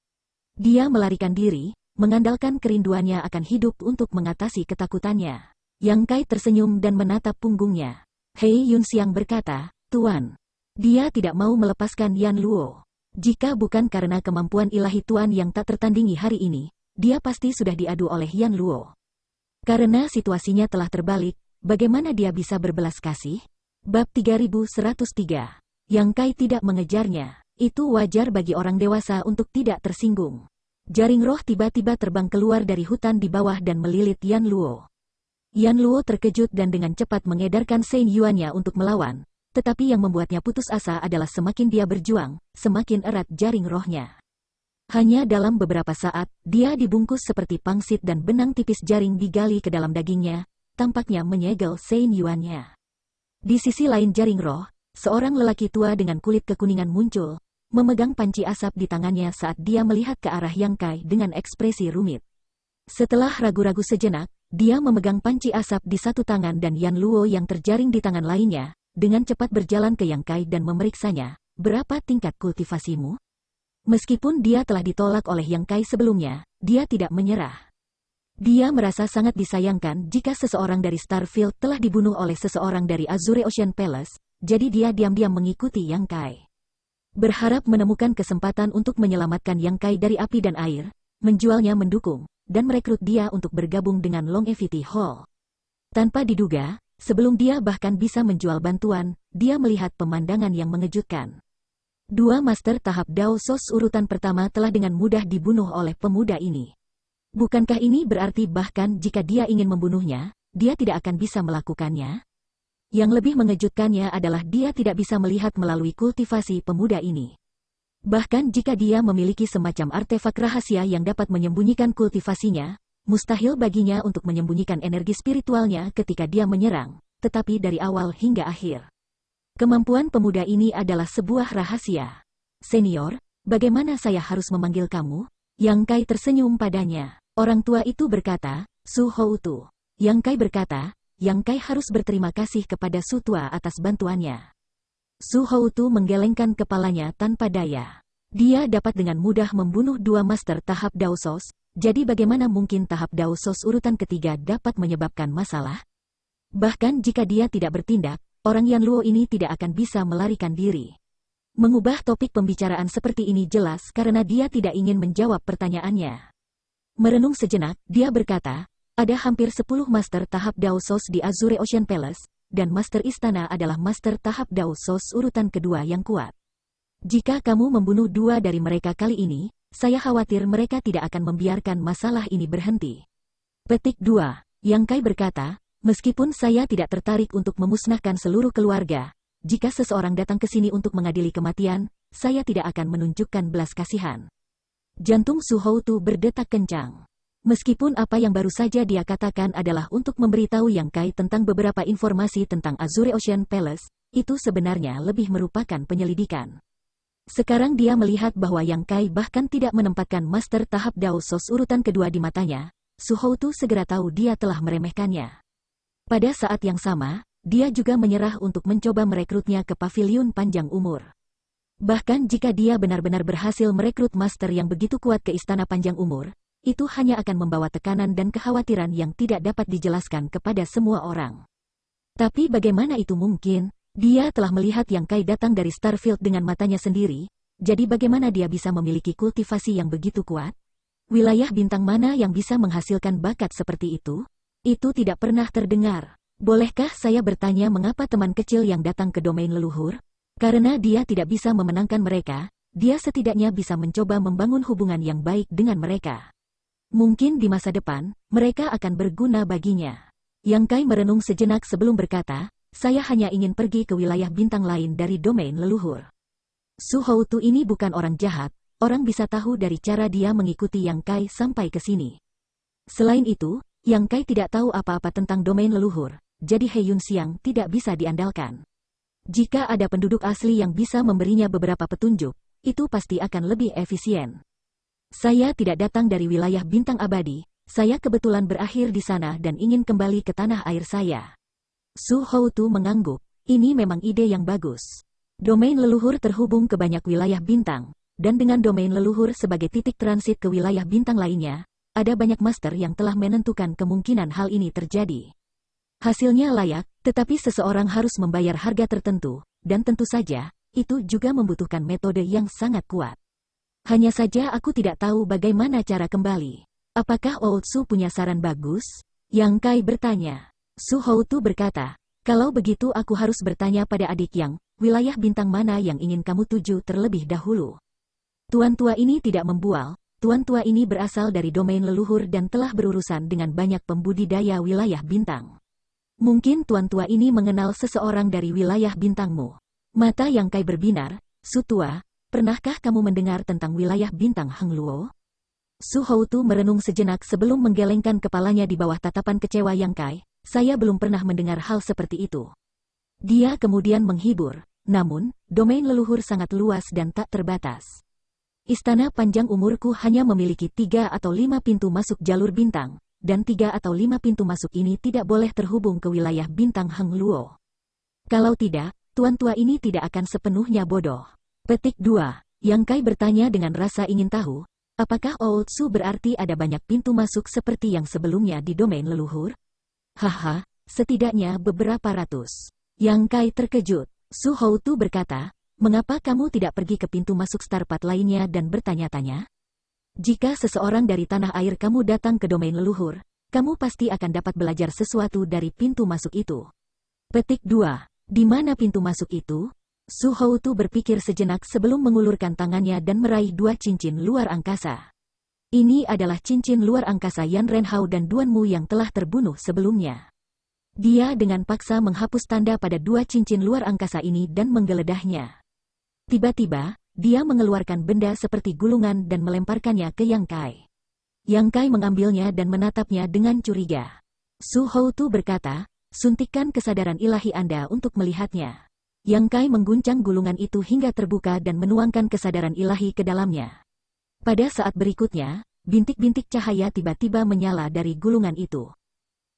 Dia melarikan diri, mengandalkan kerinduannya akan hidup untuk mengatasi ketakutannya. Yang Kai tersenyum dan menatap punggungnya. He Yunxiang berkata, Tuan. Dia tidak mau melepaskan Yan Luo. Jika bukan karena kemampuan ilahi Tuan yang tak tertandingi hari ini, dia pasti sudah diadu oleh Yan Luo. Karena situasinya telah terbalik, bagaimana dia bisa berbelas kasih? Bab 3103. Yang Kai tidak mengejarnya. Itu wajar bagi orang dewasa untuk tidak tersinggung. Jaring roh tiba-tiba terbang keluar dari hutan di bawah dan melilit Yan Luo. Yan Luo terkejut dan dengan cepat mengedarkan Sein Yuannya untuk melawan. tetapi yang membuatnya putus asa adalah semakin dia berjuang, semakin erat jaring rohnya. Hanya dalam beberapa saat, dia dibungkus seperti pangsit dan benang tipis jaring digali ke dalam dagingnya, tampaknya menyegel Sein Yuannya. Di sisi lain jaring roh, seorang lelaki tua dengan kulit kekuningan muncul, memegang panci asap di tangannya saat dia melihat ke arah Yang Kai dengan ekspresi rumit. Setelah ragu-ragu sejenak, dia memegang panci asap di satu tangan dan Yan Luo yang terjaring di tangan lainnya, dengan cepat berjalan ke Yang Kai dan memeriksanya, "Berapa tingkat kultivasimu?" Meskipun dia telah ditolak oleh Yang Kai sebelumnya, dia tidak menyerah. Dia merasa sangat disayangkan jika seseorang dari Starfield telah dibunuh oleh seseorang dari Azure Ocean Palace, jadi dia diam-diam mengikuti Yang Kai. Berharap menemukan kesempatan untuk menyelamatkan Yang Kai dari api dan air, menjualnya mendukung, dan merekrut dia untuk bergabung dengan Longevity Hall. Tanpa diduga, sebelum dia bahkan bisa menjual bantuan, dia melihat pemandangan yang mengejutkan. 2 master tahap Dao Sos urutan pertama telah dengan mudah dibunuh oleh pemuda ini. Bukankah ini berarti bahkan jika dia ingin membunuhnya, dia tidak akan bisa melakukannya? Yang lebih mengejutkannya adalah dia tidak bisa melihat melalui kultivasi pemuda ini. Bahkan jika dia memiliki semacam artefak rahasia yang dapat menyembunyikan kultivasinya, mustahil baginya untuk menyembunyikan energi spiritualnya ketika dia menyerang, tetapi dari awal hingga akhir. Kemampuan pemuda ini adalah sebuah rahasia. "Senior, bagaimana saya harus memanggil kamu?" Yang Kai tersenyum padanya. Orang tua itu berkata, "Su Houtu." Yang Kai berkata, Yang Kai harus berterima kasih kepada Su Tua atas bantuannya. Su Houtu menggelengkan kepalanya tanpa daya. Dia dapat dengan mudah membunuh 2 master tahap Dao Sos, jadi bagaimana mungkin tahap Dao Sos urutan ketiga dapat menyebabkan masalah? Bahkan jika dia tidak bertindak, orang Yan Luo ini tidak akan bisa melarikan diri. Mengubah topik pembicaraan seperti ini jelas karena dia tidak ingin menjawab pertanyaannya. Merenung sejenak, dia berkata, "Ada hampir 10 master tahap Dao Sos di Azure Ocean Palace, dan master istana adalah master tahap Dao Sos urutan kedua yang kuat. Jika kamu membunuh 2 dari mereka kali ini, saya khawatir mereka tidak akan membiarkan masalah ini berhenti." Petik 2. Yang Kai berkata, "Meskipun saya tidak tertarik untuk memusnahkan seluruh keluarga, jika seseorang datang ke sini untuk mengadili kematian, saya tidak akan menunjukkan belas kasihan." Jantung Su Houtu berdetak kencang. Meskipun apa yang baru saja dia katakan adalah untuk memberitahu Yang Kai tentang beberapa informasi tentang Azure Ocean Palace, itu sebenarnya lebih merupakan penyelidikan. Sekarang dia melihat bahwa Yang Kai bahkan tidak menempatkan master tahap Dao Sos urutan kedua di matanya, Su Houtu segera tahu dia telah meremehkannya. Pada saat yang sama, dia juga menyerah untuk mencoba merekrutnya ke paviliun panjang umur. Bahkan jika dia benar-benar berhasil merekrut master yang begitu kuat ke istana panjang umur, itu hanya akan membawa tekanan dan kekhawatiran yang tidak dapat dijelaskan kepada semua orang. Tapi bagaimana itu mungkin? Dia telah melihat Yang Kai datang dari Starfield dengan matanya sendiri, jadi bagaimana dia bisa memiliki kultivasi yang begitu kuat? Wilayah bintang mana yang bisa menghasilkan bakat seperti itu? Itu tidak pernah terdengar. Bolehkah saya bertanya mengapa teman kecil yang datang ke domain leluhur? Karena dia tidak bisa memenangkan mereka, dia setidaknya bisa mencoba membangun hubungan yang baik dengan mereka. Mungkin di masa depan, mereka akan berguna baginya. Yang Kai merenung sejenak sebelum berkata, "Saya hanya ingin pergi ke wilayah bintang lain dari domain leluhur." Su Houtu ini bukan orang jahat, orang bisa tahu dari cara dia mengikuti Yang Kai sampai ke sini. Selain itu, Yang Kai tidak tahu apa-apa tentang domain leluhur, jadi He Yun Xiang tidak bisa diandalkan. Jika ada penduduk asli yang bisa memberinya beberapa petunjuk, itu pasti akan lebih efisien. "Saya tidak datang dari wilayah bintang abadi, saya kebetulan berakhir di sana dan ingin kembali ke tanah air saya." Su Houtu mengangguk, ini memang ide yang bagus. Domain leluhur terhubung ke banyak wilayah bintang, dan dengan domain leluhur sebagai titik transit ke wilayah bintang lainnya, ada banyak master yang telah menentukan kemungkinan hal ini terjadi. Hasilnya layak, tetapi seseorang harus membayar harga tertentu, dan tentu saja, itu juga membutuhkan metode yang sangat kuat. Hanya saja aku tidak tahu bagaimana cara kembali. Apakah Old Su punya saran bagus? Yang Kai bertanya. Su Houtu berkata, "Kalau begitu aku harus bertanya pada adik Yang, wilayah bintang mana yang ingin kamu tuju terlebih dahulu?" Tuan tua ini tidak membual. Tuan tua ini berasal dari domain leluhur dan telah berurusan dengan banyak pembudidaya wilayah bintang. Mungkin tuan tua ini mengenal seseorang dari wilayah bintangmu. Mata Yang Kai berbinar. Su tua, pernahkah kamu mendengar tentang wilayah bintang Heng Luo? Su Houtu merenung sejenak sebelum menggelengkan kepalanya di bawah tatapan kecewa Yang Kai. Saya belum pernah mendengar hal seperti itu. Dia kemudian menghibur. Namun, domain leluhur sangat luas dan tak terbatas. Istana panjang umurku hanya memiliki 3 atau 5 pintu masuk jalur bintang, dan 3 atau 5 pintu masuk ini tidak boleh terhubung ke wilayah bintang Heng Luo. Kalau tidak, tuan tua ini tidak akan sepenuhnya bodoh. Petik 2. Yang Kai bertanya dengan rasa ingin tahu, apakah Old Su berarti ada banyak pintu masuk seperti yang sebelumnya di domain leluhur? Haha, setidaknya beberapa ratus. Yang Kai terkejut. Su Houtu berkata, mengapa kamu tidak pergi ke pintu masuk Starpath lainnya dan bertanya-tanya? Jika seseorang dari tanah air kamu datang ke domain leluhur, kamu pasti akan dapat belajar sesuatu dari pintu masuk itu. Petik 2. Di mana pintu masuk itu? Su Houtu berpikir sejenak sebelum mengulurkan tangannya dan meraih 2 cincin luar angkasa. Ini adalah cincin luar angkasa Yan Renhao dan Duanmu yang telah terbunuh sebelumnya. Dia dengan paksa menghapus tanda pada 2 cincin luar angkasa ini dan menggeledahnya. Tiba-tiba, dia mengeluarkan benda seperti gulungan dan melemparkannya ke Yang Kai. Yang Kai mengambilnya dan menatapnya dengan curiga. Su Houtu berkata, suntikan kesadaran ilahi Anda untuk melihatnya. Yang Kai mengguncang gulungan itu hingga terbuka dan menuangkan kesadaran ilahi ke dalamnya. Pada saat berikutnya, bintik-bintik cahaya tiba-tiba menyala dari gulungan itu.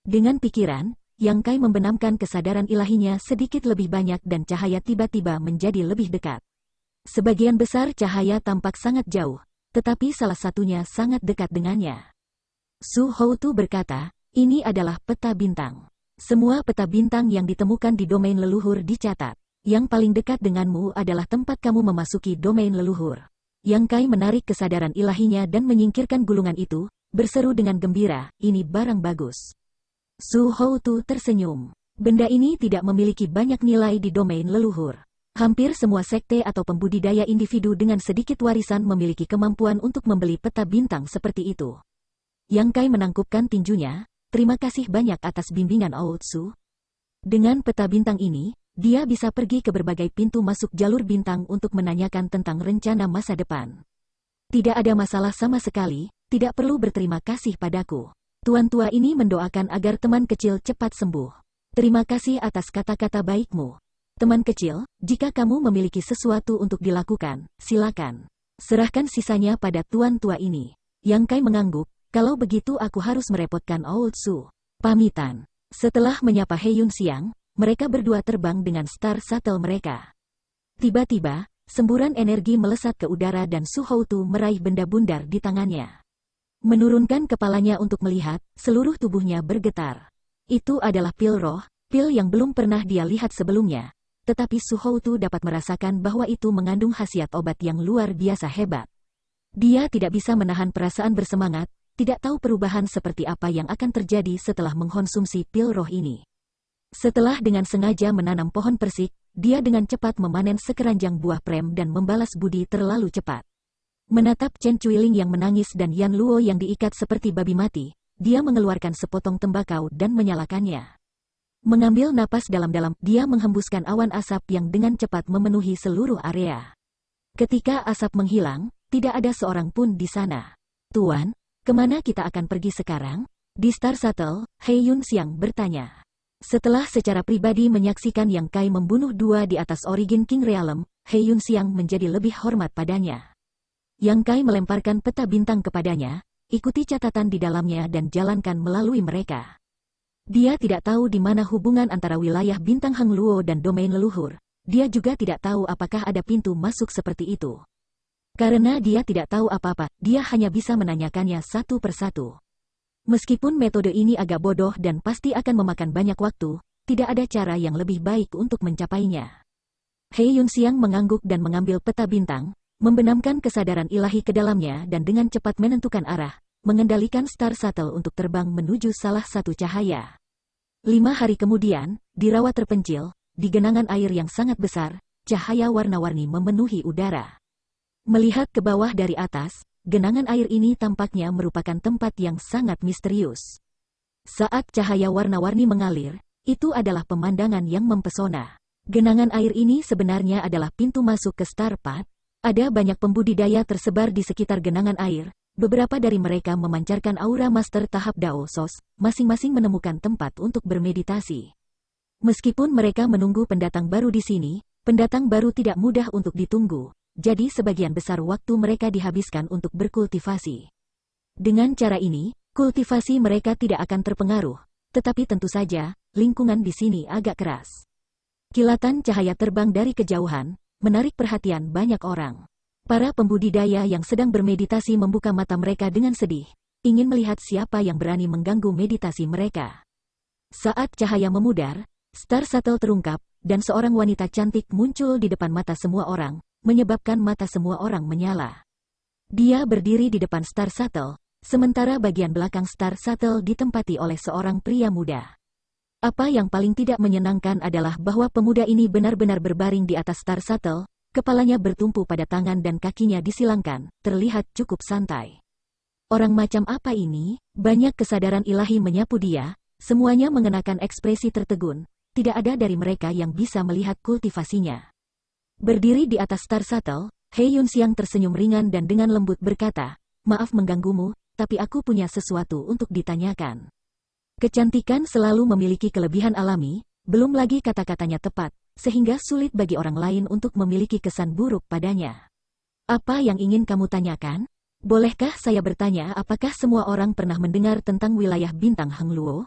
Dengan pikiran, Yang Kai membenamkan kesadaran ilahinya sedikit lebih banyak dan cahaya tiba-tiba menjadi lebih dekat. Sebagian besar cahaya tampak sangat jauh, tetapi salah satunya sangat dekat dengannya. Su Houtu berkata, ini adalah peta bintang. Semua peta bintang yang ditemukan di domain leluhur dicatat. Yang paling dekat denganmu adalah tempat kamu memasuki domain leluhur. Yang Kai menarik kesadaran ilahinya dan menyingkirkan gulungan itu, berseru dengan gembira, ini barang bagus. Su Houtu tersenyum. Benda ini tidak memiliki banyak nilai di domain leluhur. Hampir semua sekte atau pembudidaya individu dengan sedikit warisan memiliki kemampuan untuk membeli peta bintang seperti itu. Yang Kai menangkupkan tinjunya, terima kasih banyak atas bimbingan Old Su. Dengan peta bintang ini, dia bisa pergi ke berbagai pintu masuk jalur bintang untuk menanyakan tentang rencana masa depan. Tidak ada masalah sama sekali, tidak perlu berterima kasih padaku. Tuan tua ini mendoakan agar teman kecil cepat sembuh. Terima kasih atas kata-kata baikmu. Teman kecil, jika kamu memiliki sesuatu untuk dilakukan, silakan. Serahkan sisanya pada tuan tua ini. Yang Kai mengangguk, kalau begitu aku harus merepotkan Old Su. Pamitan. Setelah menyapa He Yun Xiang, mereka berdua terbang dengan Star Shuttle mereka. Tiba-tiba, semburan energi melesat ke udara dan Su Houtu meraih benda bundar di tangannya. Menurunkan kepalanya untuk melihat, seluruh tubuhnya bergetar. Itu adalah pil roh, pil yang belum pernah dia lihat sebelumnya. Tetapi Su Houtu dapat merasakan bahwa itu mengandung khasiat obat yang luar biasa hebat. Dia tidak bisa menahan perasaan bersemangat, tidak tahu perubahan seperti apa yang akan terjadi setelah mengkonsumsi pil roh ini. Setelah dengan sengaja menanam pohon persik, dia dengan cepat memanen sekeranjang buah prem dan membalas budi terlalu cepat. Menatap Chen Chuiling yang menangis dan Yan Luo yang diikat seperti babi mati, dia mengeluarkan sepotong tembakau dan menyalakannya. Mengambil napas dalam-dalam, dia menghembuskan awan asap yang dengan cepat memenuhi seluruh area. Ketika asap menghilang, tidak ada seorang pun di sana. Tuan, kemana kita akan pergi sekarang? Di Star Shuttle, He Yun Xiang bertanya. Setelah secara pribadi menyaksikan Yang Kai membunuh 2 di atas Origin King Realm, He Yun Xiang menjadi lebih hormat padanya. Yang Kai melemparkan peta bintang kepadanya, ikuti catatan di dalamnya dan jalankan melalui mereka. Dia tidak tahu di mana hubungan antara wilayah bintang Heng Luo dan domain leluhur. Dia juga tidak tahu apakah ada pintu masuk seperti itu. Karena dia tidak tahu apa-apa, dia hanya bisa menanyakannya satu persatu. Meskipun metode ini agak bodoh dan pasti akan memakan banyak waktu, tidak ada cara yang lebih baik untuk mencapainya. He Yun Xiang mengangguk dan mengambil peta bintang, membenamkan kesadaran ilahi ke dalamnya dan dengan cepat menentukan arah, mengendalikan Star Shuttle untuk terbang menuju salah satu cahaya. 5 hari kemudian, di rawa terpencil, di genangan air yang sangat besar, cahaya warna-warni memenuhi udara. Melihat ke bawah dari atas, genangan air ini tampaknya merupakan tempat yang sangat misterius. Saat cahaya warna-warni mengalir, Itu adalah pemandangan yang mempesona. Genangan air ini sebenarnya adalah pintu masuk ke Star Path. Ada banyak pembudidaya tersebar di sekitar genangan air. Beberapa dari mereka memancarkan aura master tahap Dao Sos, masing-masing menemukan tempat untuk bermeditasi. Meskipun mereka menunggu pendatang baru di sini, pendatang baru tidak mudah untuk ditunggu, jadi sebagian besar waktu mereka dihabiskan untuk berkultivasi. Dengan cara ini, kultivasi mereka tidak akan terpengaruh, tetapi tentu saja, lingkungan di sini agak keras. Kilatan cahaya terbang dari kejauhan, menarik perhatian banyak orang. Para pembudidaya yang sedang bermeditasi membuka mata mereka dengan sedih, ingin melihat siapa yang berani mengganggu meditasi mereka. Saat cahaya memudar, Star Shuttle terungkap, dan seorang wanita cantik muncul di depan mata semua orang, menyebabkan mata semua orang menyala. Dia berdiri di depan Star Shuttle, sementara bagian belakang Star Shuttle ditempati oleh seorang pria muda. Apa yang paling tidak menyenangkan adalah bahwa pemuda ini benar-benar berbaring di atas Star Shuttle, kepalanya bertumpu pada tangan dan kakinya disilangkan, terlihat cukup santai. Orang macam apa ini? Banyak kesadaran ilahi menyapu dia, semuanya mengenakan ekspresi tertegun, tidak ada dari mereka yang bisa melihat kultivasinya. Berdiri di atas Star Shuttle, He Yunxiang tersenyum ringan dan dengan lembut berkata, "Maaf mengganggumu, tapi aku punya sesuatu untuk ditanyakan." Kecantikan selalu memiliki kelebihan alami, belum lagi kata-katanya tepat, sehingga sulit bagi orang lain untuk memiliki kesan buruk padanya. Apa yang ingin kamu tanyakan? Bolehkah saya bertanya apakah semua orang pernah mendengar tentang wilayah bintang Hengluo?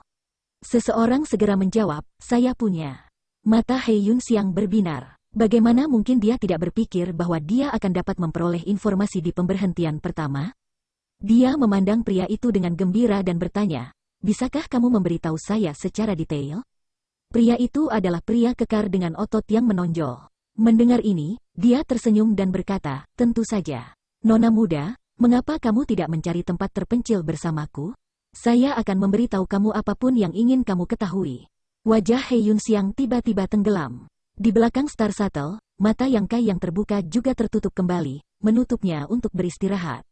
Seseorang segera menjawab, saya punya. Mata He Yunxiang berbinar. Bagaimana mungkin dia tidak berpikir bahwa dia akan dapat memperoleh informasi di pemberhentian pertama? Dia memandang pria itu dengan gembira dan bertanya, bisakah kamu memberitahu saya secara detail? Pria itu adalah pria kekar dengan otot yang menonjol. Mendengar ini, dia tersenyum dan berkata, tentu saja. Nona muda, mengapa kamu tidak mencari tempat terpencil bersamaku? Saya akan memberitahu kamu apapun yang ingin kamu ketahui. Wajah He Yunxiang tiba-tiba tenggelam. Di belakang Star Shuttle, mata Yang Kai yang terbuka juga tertutup kembali, menutupnya untuk beristirahat.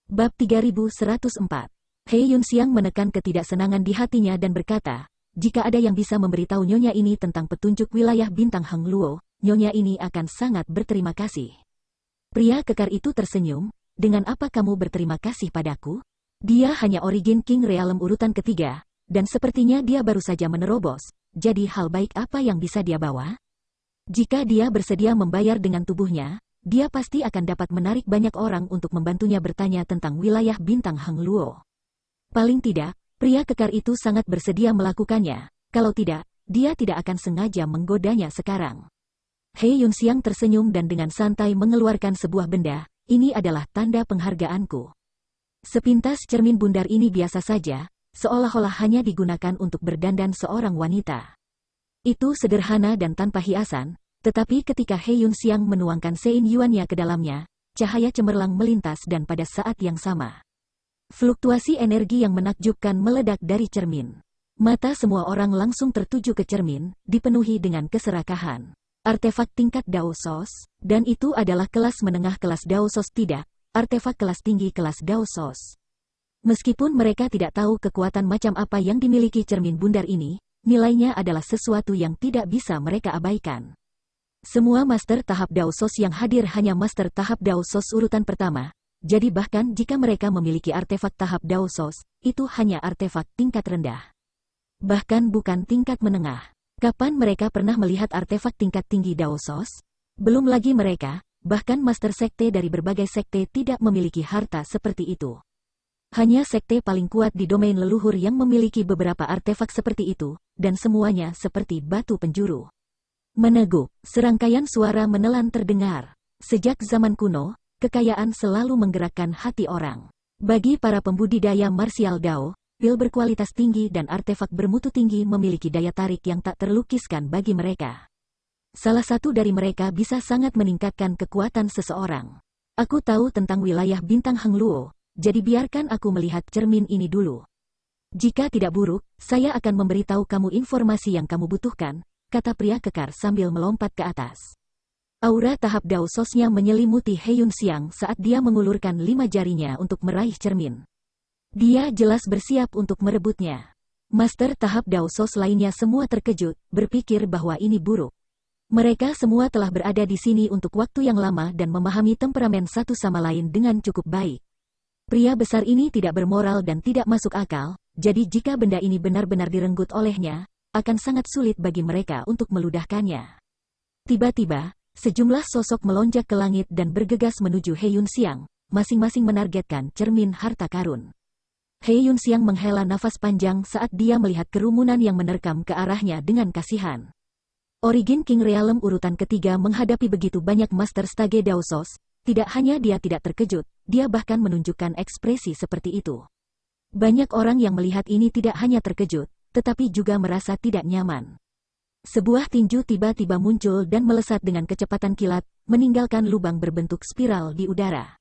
Bab 3104. He Yunxiang menekan ketidaksenangan di hatinya dan berkata, jika ada yang bisa memberitahu Nyonya ini tentang petunjuk wilayah bintang Hengluo, Nyonya ini akan sangat berterima kasih. Pria kekar itu tersenyum, dengan apa kamu berterima kasih padaku? Dia hanya Origin King Realm urutan ketiga, dan sepertinya dia baru saja menerobos, jadi hal baik apa yang bisa dia bawa? Jika dia bersedia membayar dengan tubuhnya, dia pasti akan dapat menarik banyak orang untuk membantunya bertanya tentang wilayah bintang Hengluo. Paling tidak, pria kekar itu sangat bersedia melakukannya, kalau tidak, dia tidak akan sengaja menggodanya sekarang. He Yunxiang tersenyum dan dengan santai mengeluarkan sebuah benda, ini adalah tanda penghargaanku. Sepintas cermin bundar ini biasa saja, seolah-olah hanya digunakan untuk berdandan seorang wanita. Itu sederhana dan tanpa hiasan, tetapi ketika He Yunxiang menuangkan sein yuannya ke dalamnya, cahaya cemerlang melintas dan pada saat yang sama, fluktuasi energi yang menakjubkan meledak dari cermin. Mata semua orang langsung tertuju ke cermin, dipenuhi dengan keserakahan. Artefak tingkat Dao Sos, dan itu adalah kelas menengah kelas Dao Sos tidak, artefak kelas tinggi kelas Dao Sos. Meskipun mereka tidak tahu kekuatan macam apa yang dimiliki cermin bundar ini, nilainya adalah sesuatu yang tidak bisa mereka abaikan. Semua master tahap Dao Sos yang hadir hanya master tahap Dao Sos urutan pertama. Jadi bahkan jika mereka memiliki artefak tahap Dao Sos, itu hanya artefak tingkat rendah. Bahkan bukan tingkat menengah. Kapan mereka pernah melihat artefak tingkat tinggi Dao Sos? Belum lagi mereka, bahkan master sekte dari berbagai sekte tidak memiliki harta seperti itu. Hanya sekte paling kuat di domain leluhur yang memiliki beberapa artefak seperti itu, dan semuanya seperti batu penjuru. Meneguk, serangkaian suara menelan terdengar. Sejak zaman kuno, kekayaan selalu menggerakkan hati orang. Bagi para pembudidaya martial Dao, pil berkualitas tinggi dan artefak bermutu tinggi memiliki daya tarik yang tak terlukiskan bagi mereka. Salah satu dari mereka bisa sangat meningkatkan kekuatan seseorang. Aku tahu tentang wilayah bintang Hengluo, jadi biarkan aku melihat cermin ini dulu. Jika tidak buruk, saya akan memberitahu kamu informasi yang kamu butuhkan, kata pria kekar sambil melompat ke atas. Aura tahap Dao Sosnya menyelimuti He Yunxiang saat dia mengulurkan 5 jarinya untuk meraih cermin. Dia jelas bersiap untuk merebutnya. Master tahap Daosos lainnya semua terkejut, berpikir bahwa ini buruk. Mereka semua telah berada di sini untuk waktu yang lama dan memahami temperamen satu sama lain dengan cukup baik. Pria besar ini tidak bermoral dan tidak masuk akal, jadi jika benda ini benar-benar direnggut olehnya, akan sangat sulit bagi mereka untuk meludahkannya. Tiba-tiba, sejumlah sosok melonjak ke langit dan bergegas menuju He Yunxiang, masing-masing menargetkan cermin harta karun. He Yunxiang menghela nafas panjang saat dia melihat kerumunan yang menerkam ke arahnya dengan kasihan. Origin King Realm urutan ketiga menghadapi begitu banyak Master Stage Daosos, tidak hanya dia tidak terkejut, dia bahkan menunjukkan ekspresi seperti itu. Banyak orang yang melihat ini tidak hanya terkejut, tetapi juga merasa tidak nyaman. Sebuah tinju tiba-tiba muncul dan melesat dengan kecepatan kilat, meninggalkan lubang berbentuk spiral di udara.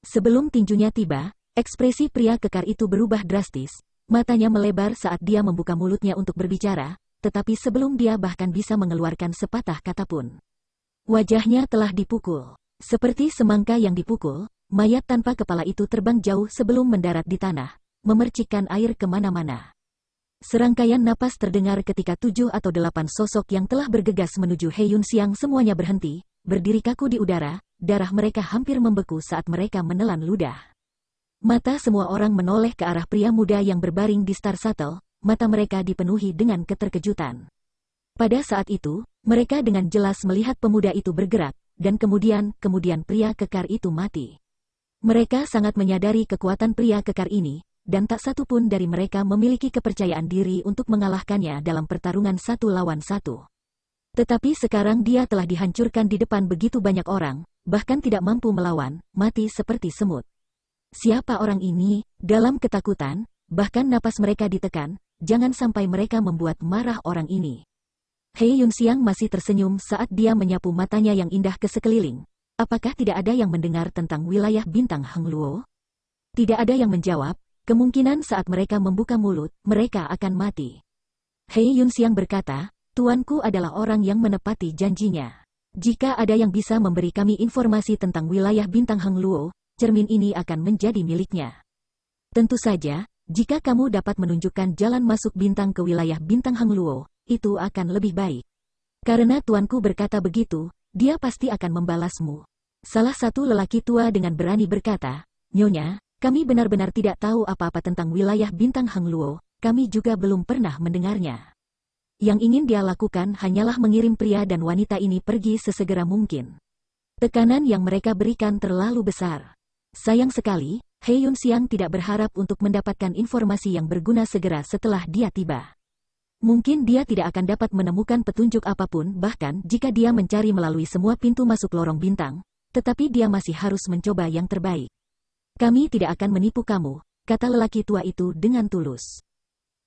Sebelum tinjunya tiba, ekspresi pria kekar itu berubah drastis, matanya melebar saat dia membuka mulutnya untuk berbicara, tetapi sebelum dia bahkan bisa mengeluarkan sepatah kata pun. Wajahnya telah dipukul. Seperti semangka yang dipukul, mayat tanpa kepala itu terbang jauh sebelum mendarat di tanah, memercikkan air kemana-mana. Serangkaian napas terdengar ketika 7 atau 8 sosok yang telah bergegas menuju He Yunxiang semuanya berhenti, berdiri kaku di udara, darah mereka hampir membeku saat mereka menelan ludah. Mata semua orang menoleh ke arah pria muda yang berbaring di Star Shuttle, mata mereka dipenuhi dengan keterkejutan. Pada saat itu, mereka dengan jelas melihat pemuda itu bergerak, dan kemudian pria kekar itu mati. Mereka sangat menyadari kekuatan pria kekar ini, dan tak satu pun dari mereka memiliki kepercayaan diri untuk mengalahkannya dalam pertarungan 1 lawan 1. Tetapi sekarang dia telah dihancurkan di depan begitu banyak orang, bahkan tidak mampu melawan, mati seperti semut. Siapa orang ini? Dalam ketakutan, bahkan napas mereka ditekan, jangan sampai mereka membuat marah orang ini. He Yunxiang masih tersenyum saat dia menyapu matanya yang indah ke sekeliling. Apakah tidak ada yang mendengar tentang wilayah bintang Heng Luo? Tidak ada yang menjawab, kemungkinan saat mereka membuka mulut, mereka akan mati. He Yunxiang berkata, tuanku adalah orang yang menepati janjinya. Jika ada yang bisa memberi kami informasi tentang wilayah bintang Heng Luo, cermin ini akan menjadi miliknya. Tentu saja, jika kamu dapat menunjukkan jalan masuk bintang ke wilayah bintang Heng Luo, itu akan lebih baik. Karena tuanku berkata begitu, dia pasti akan membalasmu. Salah satu lelaki tua dengan berani berkata, Nyonya, kami benar-benar tidak tahu apa-apa tentang wilayah bintang Heng Luo, kami juga belum pernah mendengarnya. Yang ingin dia lakukan hanyalah mengirim pria dan wanita ini pergi sesegera mungkin. Tekanan yang mereka berikan terlalu besar. Sayang sekali, He Yunxiang tidak berharap untuk mendapatkan informasi yang berguna segera setelah dia tiba. Mungkin dia tidak akan dapat menemukan petunjuk apapun bahkan jika dia mencari melalui semua pintu masuk lorong bintang, tetapi dia masih harus mencoba yang terbaik. Kami tidak akan menipu kamu, kata lelaki tua itu dengan tulus.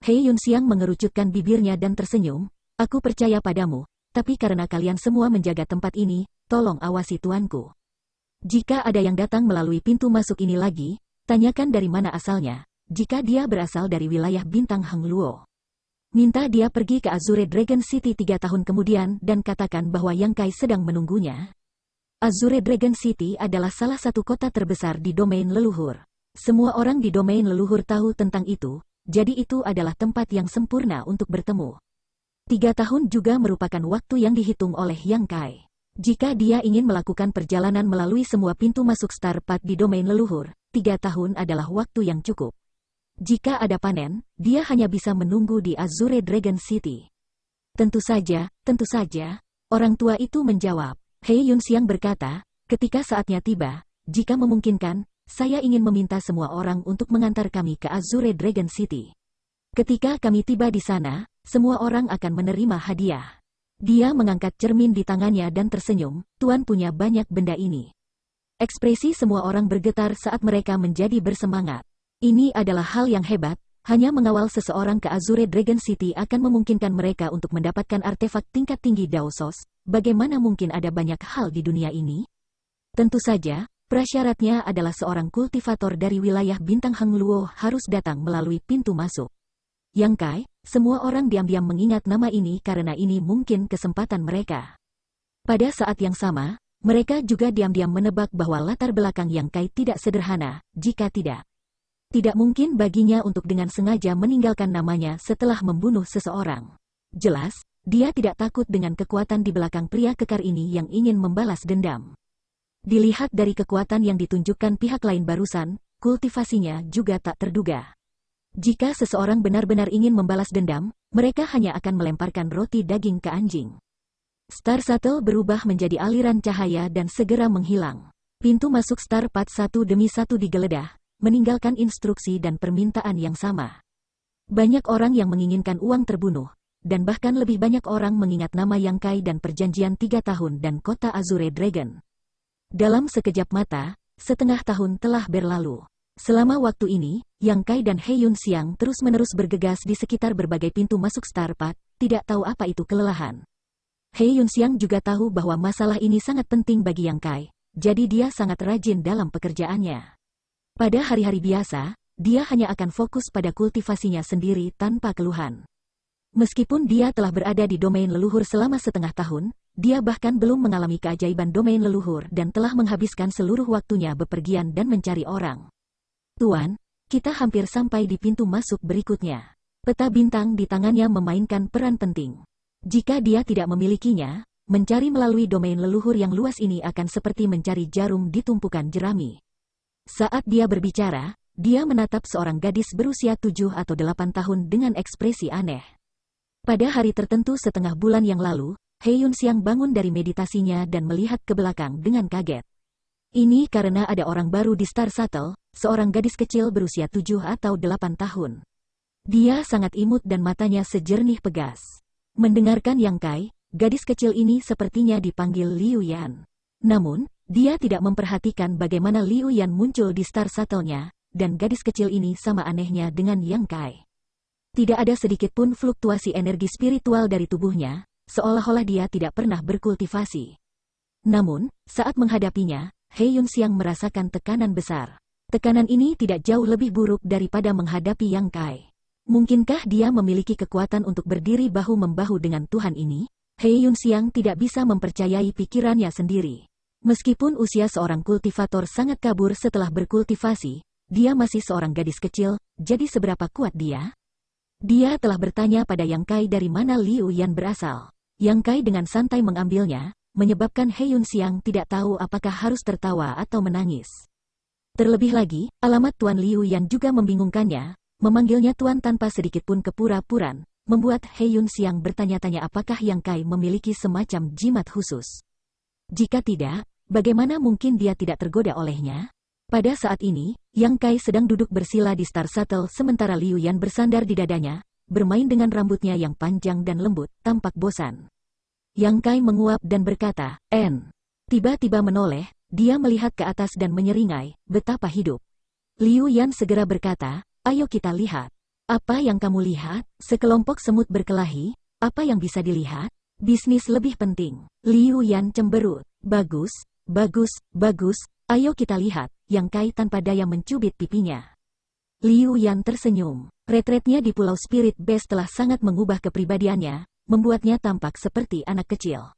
He Yunxiang mengerucutkan bibirnya dan tersenyum, aku percaya padamu, tapi karena kalian semua menjaga tempat ini, tolong awasi tuanku. Jika ada yang datang melalui pintu masuk ini lagi, tanyakan dari mana asalnya, jika dia berasal dari wilayah bintang Heng Luo. Minta dia pergi ke Azure Dragon City 3 tahun kemudian dan katakan bahwa Yang Kai sedang menunggunya. Azure Dragon City adalah salah satu kota terbesar di domain leluhur. Semua orang di domain leluhur tahu tentang itu, jadi itu adalah tempat yang sempurna untuk bertemu. 3 tahun juga merupakan waktu yang dihitung oleh Yang Kai. Jika dia ingin melakukan perjalanan melalui semua pintu masuk Star Path di domain leluhur, 3 tahun adalah waktu yang cukup. Jika ada panen, dia hanya bisa menunggu di Azure Dragon City. Tentu saja, orang tua itu menjawab. He Yunxiang berkata, ketika saatnya tiba, jika memungkinkan, saya ingin meminta semua orang untuk mengantar kami ke Azure Dragon City. Ketika kami tiba di sana, semua orang akan menerima hadiah. Dia mengangkat cermin di tangannya dan tersenyum, Tuan punya banyak benda ini. Ekspresi semua orang bergetar saat mereka menjadi bersemangat. Ini adalah hal yang hebat, hanya mengawal seseorang ke Azure Dragon City akan memungkinkan mereka untuk mendapatkan artefak tingkat tinggi Daosos. Bagaimana mungkin ada banyak hal di dunia ini? Tentu saja, prasyaratnya adalah seorang kultivator dari wilayah bintang Heng Luo harus datang melalui pintu masuk. Yang Kai, semua orang diam-diam mengingat nama ini karena ini mungkin kesempatan mereka. Pada saat yang sama, mereka juga diam-diam menebak bahwa latar belakang Yang Kai tidak sederhana, jika tidak. Tidak mungkin baginya untuk dengan sengaja meninggalkan namanya setelah membunuh seseorang. Jelas, dia tidak takut dengan kekuatan di belakang pria kekar ini yang ingin membalas dendam. Dilihat dari kekuatan yang ditunjukkan pihak lain barusan, kultivasinya juga tak terduga. Jika seseorang benar-benar ingin membalas dendam, mereka hanya akan melemparkan roti daging ke anjing. Star Shuttle berubah menjadi aliran cahaya dan segera menghilang. Pintu masuk Star Path satu demi satu digeledah, meninggalkan instruksi dan permintaan yang sama. Banyak orang yang menginginkan uang terbunuh, dan bahkan lebih banyak orang mengingat nama Yang Kai dan perjanjian 3 tahun dan kota Azure Dragon. Dalam sekejap mata, setengah tahun telah berlalu. Selama waktu ini, Yang Kai dan He Yunxiang terus-menerus bergegas di sekitar berbagai pintu masuk Star Path, tidak tahu apa itu kelelahan. He Yunxiang juga tahu bahwa masalah ini sangat penting bagi Yang Kai, jadi dia sangat rajin dalam pekerjaannya. Pada hari-hari biasa, dia hanya akan fokus pada kultivasinya sendiri tanpa keluhan. Meskipun dia telah berada di domain leluhur selama setengah tahun, dia bahkan belum mengalami keajaiban domain leluhur dan telah menghabiskan seluruh waktunya bepergian dan mencari orang. Tuan, kita hampir sampai di pintu masuk berikutnya. Peta bintang di tangannya memainkan peran penting. Jika dia tidak memilikinya, mencari melalui domain leluhur yang luas ini akan seperti mencari jarum di tumpukan jerami. Saat dia berbicara, dia menatap seorang gadis berusia 7 atau 8 tahun dengan ekspresi aneh. Pada hari tertentu setengah bulan yang lalu, He Yunxiang bangun dari meditasinya dan melihat ke belakang dengan kaget. Ini karena ada orang baru di Star Shuttle, seorang gadis kecil berusia 7 atau 8 tahun. Dia sangat imut dan matanya sejernih pegas. Mendengarkan Yang Kai, gadis kecil ini sepertinya dipanggil Liu Yan. Namun, dia tidak memperhatikan bagaimana Liu Yan muncul di Star Shuttle-nya, dan gadis kecil ini sama anehnya dengan Yang Kai. Tidak ada sedikit pun fluktuasi energi spiritual dari tubuhnya, seolah-olah dia tidak pernah berkultivasi. Namun, saat menghadapinya, He Yunxiang merasakan tekanan besar. Tekanan ini tidak jauh lebih buruk daripada menghadapi Yang Kai. Mungkinkah dia memiliki kekuatan untuk berdiri bahu-membahu dengan Tuhan ini? He Yunxiang tidak bisa mempercayai pikirannya sendiri. Meskipun usia seorang kultivator sangat kabur setelah berkultivasi, dia masih seorang gadis kecil, jadi seberapa kuat dia? Dia telah bertanya pada Yang Kai dari mana Liu Yan berasal. Yang Kai dengan santai mengambilnya, menyebabkan He Yunxiang tidak tahu apakah harus tertawa atau menangis. Terlebih lagi, alamat Tuan Liu Yan juga membingungkannya, memanggilnya Tuan tanpa sedikit pun kepura-puraan, membuat He Yunxiang bertanya-tanya apakah Yang Kai memiliki semacam jimat khusus. Jika tidak, bagaimana mungkin dia tidak tergoda olehnya? Pada saat ini, Yang Kai sedang duduk bersila di Star Shuttle sementara Liu Yan bersandar di dadanya, bermain dengan rambutnya yang panjang dan lembut, tampak bosan. Yang Kai menguap dan berkata, Tiba-tiba menoleh, dia melihat ke atas dan menyeringai, betapa hidup. Liu Yan segera berkata, ayo kita lihat. Apa yang kamu lihat? Sekelompok semut berkelahi, apa yang bisa dilihat? Bisnis lebih penting. Liu Yan cemberut. Bagus, bagus, bagus, ayo kita lihat. Yang Kai tanpa daya mencubit pipinya. Liu Yan tersenyum. Retretnya di Pulau Spirit Base telah sangat mengubah kepribadiannya, membuatnya tampak seperti anak kecil.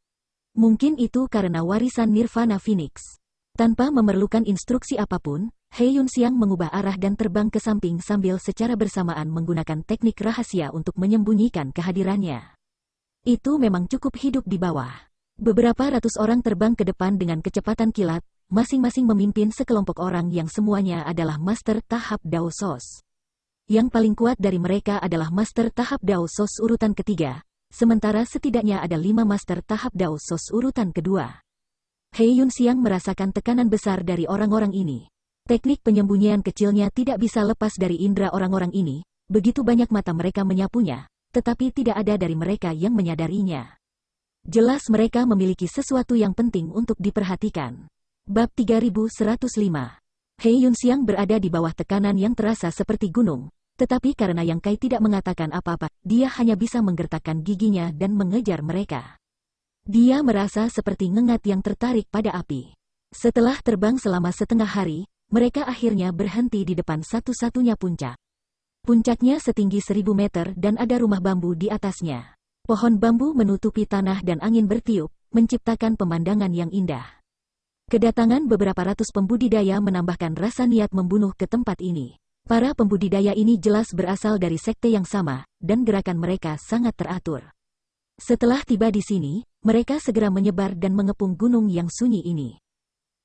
Mungkin itu karena warisan Nirvana Phoenix. Tanpa memerlukan instruksi apapun, He Yunxiang mengubah arah dan terbang ke samping sambil secara bersamaan menggunakan teknik rahasia untuk menyembunyikan kehadirannya. Itu memang cukup hidup di bawah. Beberapa ratus orang terbang ke depan dengan kecepatan kilat, masing-masing memimpin sekelompok orang yang semuanya adalah Master tahap Dao Sos. Yang paling kuat dari mereka adalah Master tahap Dao Sos urutan ketiga, sementara setidaknya ada 5 Master tahap Dao Sos urutan kedua. He Yunxiang merasakan tekanan besar dari orang-orang ini. Teknik penyembunyian kecilnya tidak bisa lepas dari indera orang-orang ini, begitu banyak mata mereka menyapunya, tetapi tidak ada dari mereka yang menyadarinya. Jelas mereka memiliki sesuatu yang penting untuk diperhatikan. Bab 3105. He Yunxiang berada di bawah tekanan yang terasa seperti gunung, tetapi karena Yang Kai tidak mengatakan apa-apa, dia hanya bisa menggertakkan giginya dan mengejar mereka. Dia merasa seperti ngengat yang tertarik pada api. Setelah terbang selama setengah hari, mereka akhirnya berhenti di depan satu-satunya puncak. Puncaknya setinggi 1000 meter dan ada rumah bambu di atasnya. Pohon bambu menutupi tanah dan angin bertiup, menciptakan pemandangan yang indah. Kedatangan beberapa ratus pembudidaya menambahkan rasa niat membunuh ke tempat ini. Para pembudidaya ini jelas berasal dari sekte yang sama, dan gerakan mereka sangat teratur. Setelah tiba di sini, mereka segera menyebar dan mengepung gunung yang sunyi ini.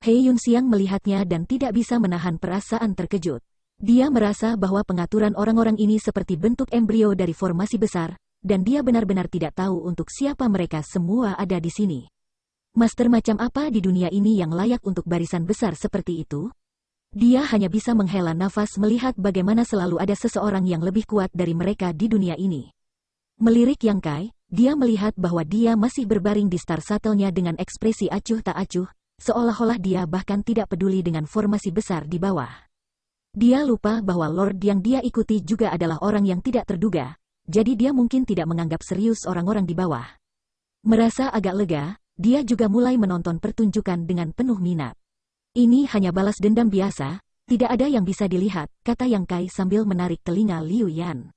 He Yunxiang melihatnya dan tidak bisa menahan perasaan terkejut. Dia merasa bahwa pengaturan orang-orang ini seperti bentuk embrio dari formasi besar, dan dia benar-benar tidak tahu untuk siapa mereka semua ada di sini. Master macam apa di dunia ini yang layak untuk barisan besar seperti itu? Dia hanya bisa menghela nafas melihat bagaimana selalu ada seseorang yang lebih kuat dari mereka di dunia ini. Melirik Yang Kai, dia melihat bahwa dia masih berbaring di Star Shuttle-nya dengan ekspresi acuh tak acuh, seolah-olah dia bahkan tidak peduli dengan formasi besar di bawah. Dia lupa bahwa Lord yang dia ikuti juga adalah orang yang tidak terduga, jadi dia mungkin tidak menganggap serius orang-orang di bawah. Merasa agak lega, dia juga mulai menonton pertunjukan dengan penuh minat. Ini hanya balas dendam biasa, tidak ada yang bisa dilihat, kata Yang Kai sambil menarik telinga Liu Yan.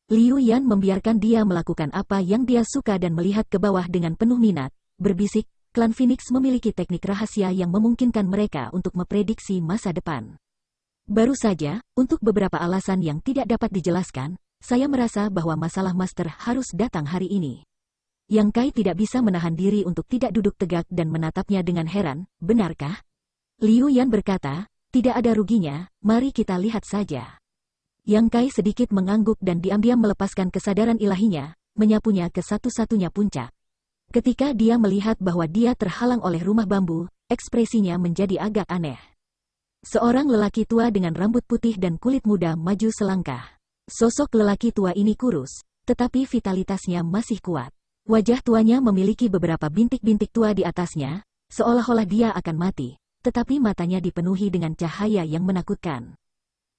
Liu Yan membiarkan dia melakukan apa yang dia suka dan melihat ke bawah dengan penuh minat, berbisik, klan Phoenix memiliki teknik rahasia yang memungkinkan mereka untuk memprediksi masa depan. Baru saja, untuk beberapa alasan yang tidak dapat dijelaskan, saya merasa bahwa masalah Master harus datang hari ini. Yang Kai tidak bisa menahan diri untuk tidak duduk tegak dan menatapnya dengan heran, benarkah? Liu Yan berkata, tidak ada ruginya, mari kita lihat saja. Yang Kai sedikit mengangguk dan diam-diam melepaskan kesadaran ilahinya, menyapunya ke satu-satunya puncak. Ketika dia melihat bahwa dia terhalang oleh rumah bambu, ekspresinya menjadi agak aneh. Seorang lelaki tua dengan rambut putih dan kulit muda maju selangkah. Sosok lelaki tua ini kurus, tetapi vitalitasnya masih kuat. Wajah tuanya memiliki beberapa bintik-bintik tua di atasnya, seolah-olah dia akan mati. Tetapi matanya dipenuhi dengan cahaya yang menakutkan.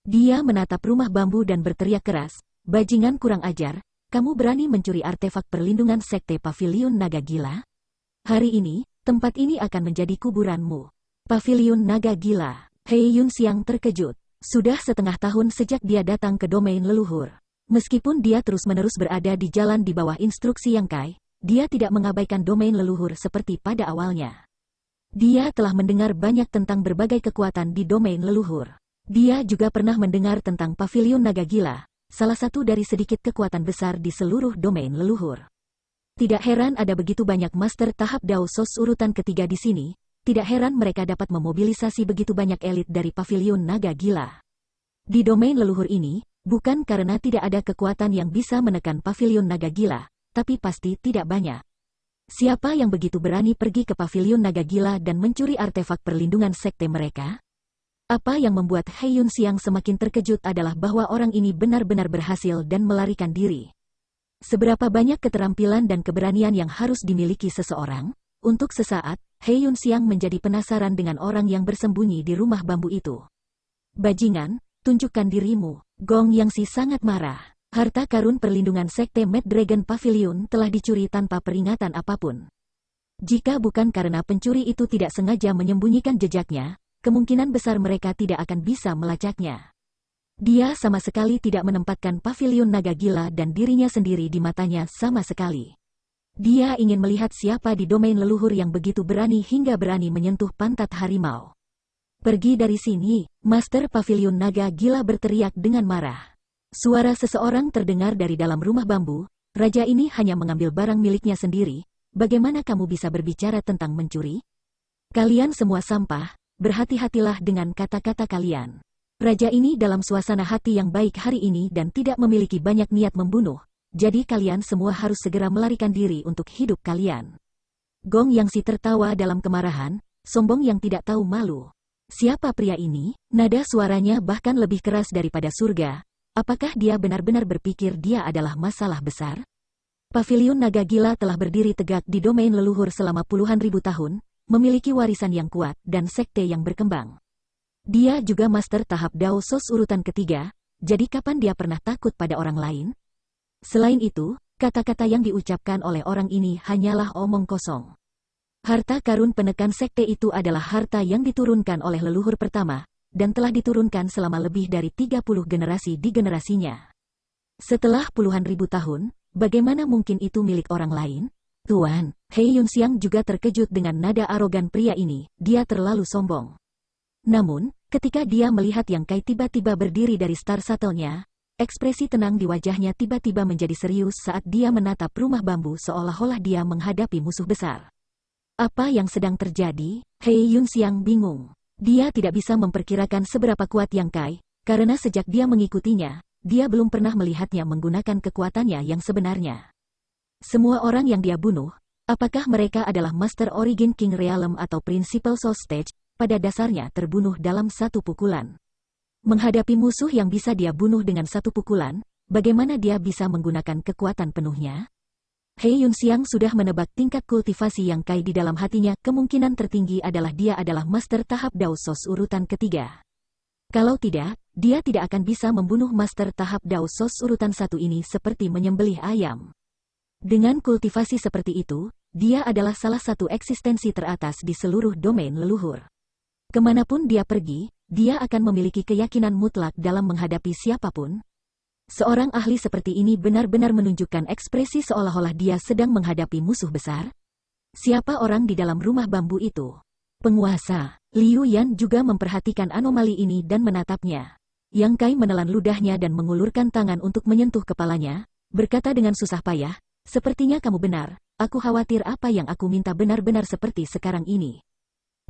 Dia menatap rumah bambu dan berteriak keras, bajingan kurang ajar, kamu berani mencuri artefak perlindungan sekte Paviliun Naga Gila? Hari ini, tempat ini akan menjadi kuburanmu. Paviliun Naga Gila. He Yunxiang terkejut. Sudah setengah tahun sejak dia datang ke domain leluhur. Meskipun dia terus-menerus berada di jalan di bawah instruksi Yang Kai, dia tidak mengabaikan domain leluhur seperti pada awalnya. Dia telah mendengar banyak tentang berbagai kekuatan di domain leluhur. Dia juga pernah mendengar tentang Paviliun Naga Gila, salah satu dari sedikit kekuatan besar di seluruh domain leluhur. Tidak heran ada begitu banyak master tahap Dao Sos urutan ketiga di sini, tidak heran mereka dapat memobilisasi begitu banyak elit dari Paviliun Naga Gila. Di domain leluhur ini, bukan karena tidak ada kekuatan yang bisa menekan Paviliun Naga Gila, tapi pasti tidak banyak. Siapa yang begitu berani pergi ke Paviliun Naga Gila dan mencuri artefak perlindungan sekte mereka? Apa yang membuat He Yunxiang semakin terkejut adalah bahwa orang ini benar-benar berhasil dan melarikan diri. Seberapa banyak keterampilan dan keberanian yang harus dimiliki seseorang? Untuk sesaat, He Yunxiang menjadi penasaran dengan orang yang bersembunyi di rumah bambu itu. Bajingan, tunjukkan dirimu. Gong Yangxi sangat marah. Harta karun perlindungan sekte Mad Dragon Pavilion telah dicuri tanpa peringatan apapun. Jika bukan karena pencuri itu tidak sengaja menyembunyikan jejaknya, kemungkinan besar mereka tidak akan bisa melacaknya. Dia sama sekali tidak menempatkan Paviliun Naga Gila dan dirinya sendiri di matanya sama sekali. Dia ingin melihat siapa di domain leluhur yang begitu berani hingga berani menyentuh pantat harimau. Pergi dari sini, Master Paviliun Naga Gila berteriak dengan marah. Suara seseorang terdengar dari dalam rumah bambu, raja ini hanya mengambil barang miliknya sendiri, bagaimana kamu bisa berbicara tentang mencuri? Kalian semua sampah, berhati-hatilah dengan kata-kata kalian. Raja ini dalam suasana hati yang baik hari ini dan tidak memiliki banyak niat membunuh, jadi kalian semua harus segera melarikan diri untuk hidup kalian. Gong Yangxi tertawa dalam kemarahan, sombong yang tidak tahu malu. Siapa pria ini? Nada suaranya bahkan lebih keras daripada surga. Apakah dia benar-benar berpikir dia adalah masalah besar? Paviliun Naga Gila telah berdiri tegak di domain leluhur selama puluhan ribu tahun, memiliki warisan yang kuat dan sekte yang berkembang. Dia juga master tahap Dao Sos urutan ketiga, jadi kapan dia pernah takut pada orang lain? Selain itu, kata-kata yang diucapkan oleh orang ini hanyalah omong kosong. Harta karun penekan sekte itu adalah harta yang diturunkan oleh leluhur pertama, dan telah diturunkan selama lebih dari 30 generasi di generasinya. Setelah puluhan ribu tahun, bagaimana mungkin itu milik orang lain? Tuan, He Yunxiang juga terkejut dengan nada arogan pria ini, dia terlalu sombong. Namun, Ketika dia melihat Yang Kai tiba-tiba berdiri dari Star Shuttle-nya, ekspresi tenang di wajahnya tiba-tiba menjadi serius saat dia menatap rumah bambu seolah-olah dia menghadapi musuh besar. Apa yang sedang terjadi? Hei Yunxiang bingung. Dia tidak bisa memperkirakan seberapa kuat Yang Kai, karena sejak dia mengikutinya, dia belum pernah melihatnya menggunakan kekuatannya yang sebenarnya. Semua orang yang dia bunuh, apakah mereka adalah Master Origin King Realm atau Principal Soul Stage, pada dasarnya terbunuh dalam satu pukulan. Menghadapi musuh yang bisa dia bunuh dengan satu pukulan, bagaimana dia bisa menggunakan kekuatan penuhnya? Hei Yunxiang sudah menebak tingkat kultivasi Yang Kai di dalam hatinya, kemungkinan tertinggi adalah dia adalah Master tahap Dao Sos urutan ketiga. Kalau tidak, dia tidak akan bisa membunuh Master tahap Dao Sos urutan satu ini seperti menyembelih ayam. Dengan kultivasi seperti itu, dia adalah salah satu eksistensi teratas di seluruh domain leluhur. Kemanapun dia pergi, dia akan memiliki keyakinan mutlak dalam menghadapi siapapun. Seorang ahli seperti ini benar-benar menunjukkan ekspresi seolah-olah dia sedang menghadapi musuh besar. Siapa orang di dalam rumah bambu itu? Penguasa. Liu Yan juga memperhatikan anomali ini dan menatapnya. Yang Kai menelan ludahnya dan mengulurkan tangan untuk menyentuh kepalanya, berkata dengan susah payah, "Sepertinya kamu benar, aku khawatir apa yang aku minta benar-benar seperti sekarang ini."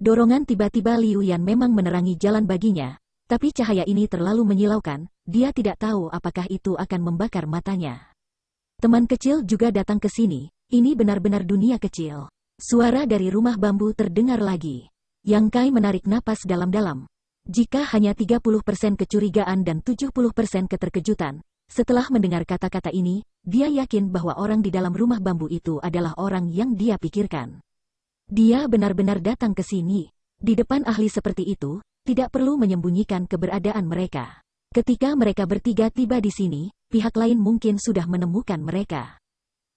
Dorongan tiba-tiba Liu Yan memang menerangi jalan baginya, tapi cahaya ini terlalu menyilaukan, dia tidak tahu apakah itu akan membakar matanya. Teman kecil juga datang ke sini, ini benar-benar dunia kecil. Suara dari rumah bambu terdengar lagi. Yang Kai menarik napas dalam-dalam. Jika hanya 30% kecurigaan dan 70% keterkejutan, setelah mendengar kata-kata ini, dia yakin bahwa orang di dalam rumah bambu itu adalah orang yang dia pikirkan. Dia benar-benar datang ke sini. Di depan ahli seperti itu, tidak perlu menyembunyikan keberadaan mereka. Ketika mereka bertiga tiba di sini, pihak lain mungkin sudah menemukan mereka.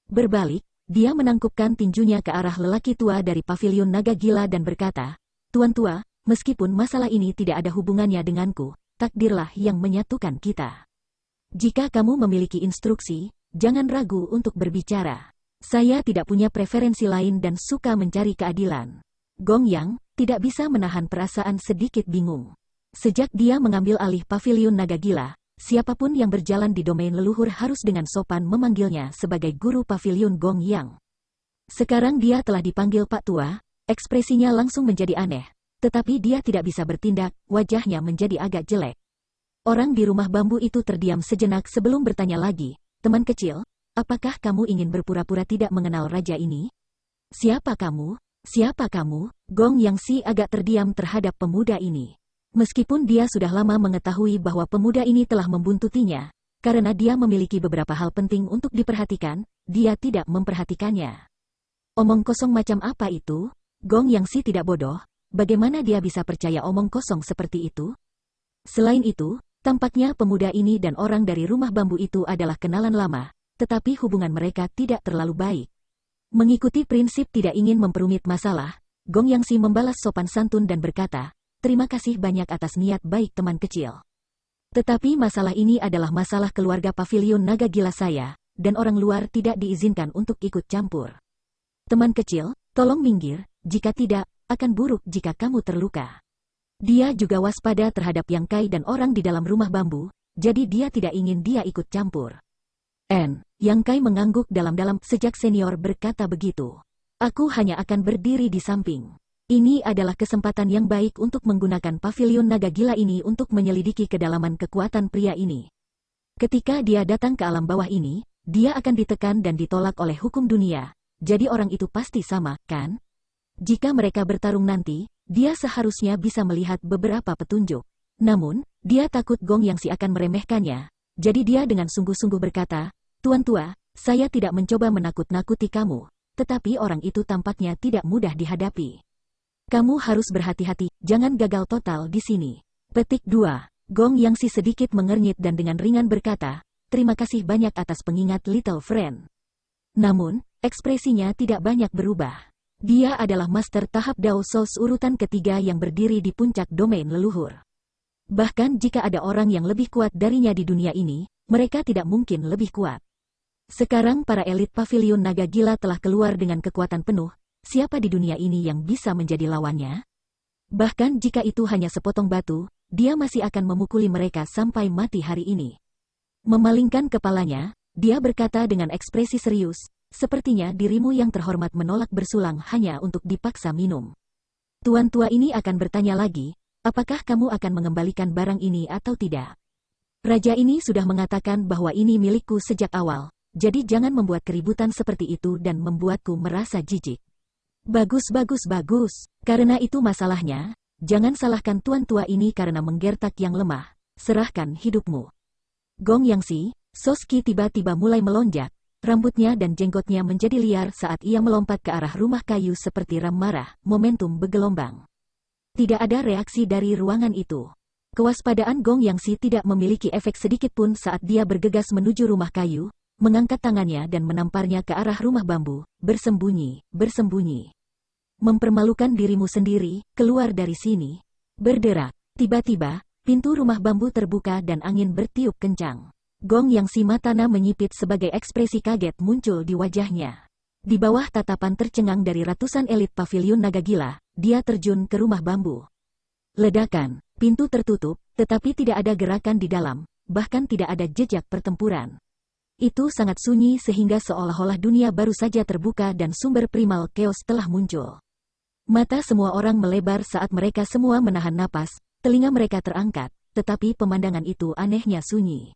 Berbalik, dia menangkupkan tinjunya ke arah lelaki tua dari pavilion naga gila dan berkata, "Tuan tua, meskipun masalah ini tidak ada hubungannya denganku, takdirlah yang menyatukan kita. Jika kamu memiliki instruksi, jangan ragu untuk berbicara. Saya tidak punya preferensi lain dan suka mencari keadilan." Gong Yang tidak bisa menahan perasaan sedikit bingung. Sejak dia mengambil alih pavilion naga gila, siapapun yang berjalan di domain leluhur harus dengan sopan memanggilnya sebagai guru pavilion Gong Yang. Sekarang dia telah dipanggil Pak Tua, ekspresinya langsung menjadi aneh, tetapi dia tidak bisa bertindak, wajahnya menjadi agak jelek. Orang di rumah bambu itu terdiam sejenak sebelum bertanya lagi, "Teman kecil, apakah kamu ingin berpura-pura tidak mengenal raja ini? Siapa kamu? Siapa kamu?" Gong Yang Si agak terdiam terhadap pemuda ini. Meskipun dia sudah lama mengetahui bahwa pemuda ini telah membuntutinya, karena dia memiliki beberapa hal penting untuk diperhatikan, dia tidak memperhatikannya. Omong kosong macam apa itu? Gong Yang Si tidak bodoh, bagaimana dia bisa percaya omong kosong seperti itu? Selain itu, tampaknya pemuda ini dan orang dari rumah bambu itu adalah kenalan lama, tetapi hubungan mereka tidak terlalu baik. Mengikuti prinsip tidak ingin memperumit masalah, Gong Yang Si membalas sopan santun dan berkata, "Terima kasih banyak atas niat baik teman kecil. Tetapi masalah ini adalah masalah keluarga pavilion naga gila saya, dan orang luar tidak diizinkan untuk ikut campur. Teman kecil, tolong minggir, jika tidak, akan buruk jika kamu terluka." Dia juga waspada terhadap Yang Kai dan orang di dalam rumah bambu, jadi dia tidak ingin dia ikut campur. Yang Kai mengangguk dalam-dalam sejak senior berkata begitu. "Aku hanya akan berdiri di samping. Ini adalah kesempatan yang baik untuk menggunakan pavilion naga gila ini untuk menyelidiki kedalaman kekuatan pria ini. Ketika dia datang ke alam bawah ini, dia akan ditekan dan ditolak oleh hukum dunia, jadi orang itu pasti sama, kan? Jika mereka bertarung nanti, dia seharusnya bisa melihat beberapa petunjuk. Namun, dia takut Gong Yang Si akan meremehkannya, jadi dia dengan sungguh-sungguh berkata, "Tuan tua, saya tidak mencoba menakut-nakuti kamu, tetapi orang itu tampaknya tidak mudah dihadapi. Kamu harus berhati-hati, jangan gagal total di sini." Petik 2. Gong Yang Si sedikit mengernyit dan dengan ringan berkata, "Terima kasih banyak atas pengingat little friend." Namun, ekspresinya tidak banyak berubah. Dia adalah master tahap Dao Souls urutan ketiga yang berdiri di puncak domain leluhur. Bahkan jika ada orang yang lebih kuat darinya di dunia ini, mereka tidak mungkin lebih kuat. Sekarang para elit pavilion naga gila telah keluar dengan kekuatan penuh. Siapa di dunia ini yang bisa menjadi lawannya? Bahkan jika itu hanya sepotong batu, dia masih akan memukuli mereka sampai mati hari ini. Memalingkan kepalanya, dia berkata dengan ekspresi serius, sepertinya dirimu yang terhormat menolak bersulang hanya untuk dipaksa minum. Tuan tua ini akan bertanya lagi, apakah kamu akan mengembalikan barang ini atau tidak? Raja ini sudah mengatakan bahwa ini milikku sejak awal, jadi jangan membuat keributan seperti itu dan membuatku merasa jijik. Bagus, karena itu masalahnya, jangan salahkan tuan tua ini karena menggertak yang lemah, serahkan hidupmu. Gong Yangxi, Soski tiba-tiba mulai melonjak, rambutnya dan jenggotnya menjadi liar saat ia melompat ke arah rumah kayu seperti ram marah, momentum bergelombang. Tidak ada reaksi dari ruangan itu. Kewaspadaan Gong Yangxi tidak memiliki efek sedikit pun saat dia bergegas menuju rumah kayu, mengangkat tangannya dan menamparnya ke arah rumah bambu, bersembunyi. Mempermalukan dirimu sendiri, keluar dari sini. Berderak. Tiba-tiba, pintu rumah bambu terbuka dan angin bertiup kencang. Gong Yangxi matanya menyipit sebagai ekspresi kaget muncul di wajahnya. Di bawah tatapan tercengang dari ratusan elit pavilion naga gila, dia terjun ke rumah bambu. Ledakan, pintu tertutup, tetapi tidak ada gerakan di dalam, bahkan tidak ada jejak pertempuran. Itu sangat sunyi sehingga seolah-olah dunia baru saja terbuka dan sumber primal chaos telah muncul. Mata semua orang melebar saat mereka semua menahan napas, telinga mereka terangkat, tetapi pemandangan itu anehnya sunyi.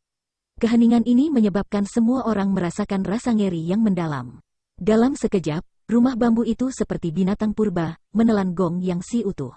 Keheningan ini menyebabkan semua orang merasakan rasa ngeri yang mendalam. Dalam sekejap, rumah bambu itu seperti binatang purba, menelan Gong Yangxi utuh.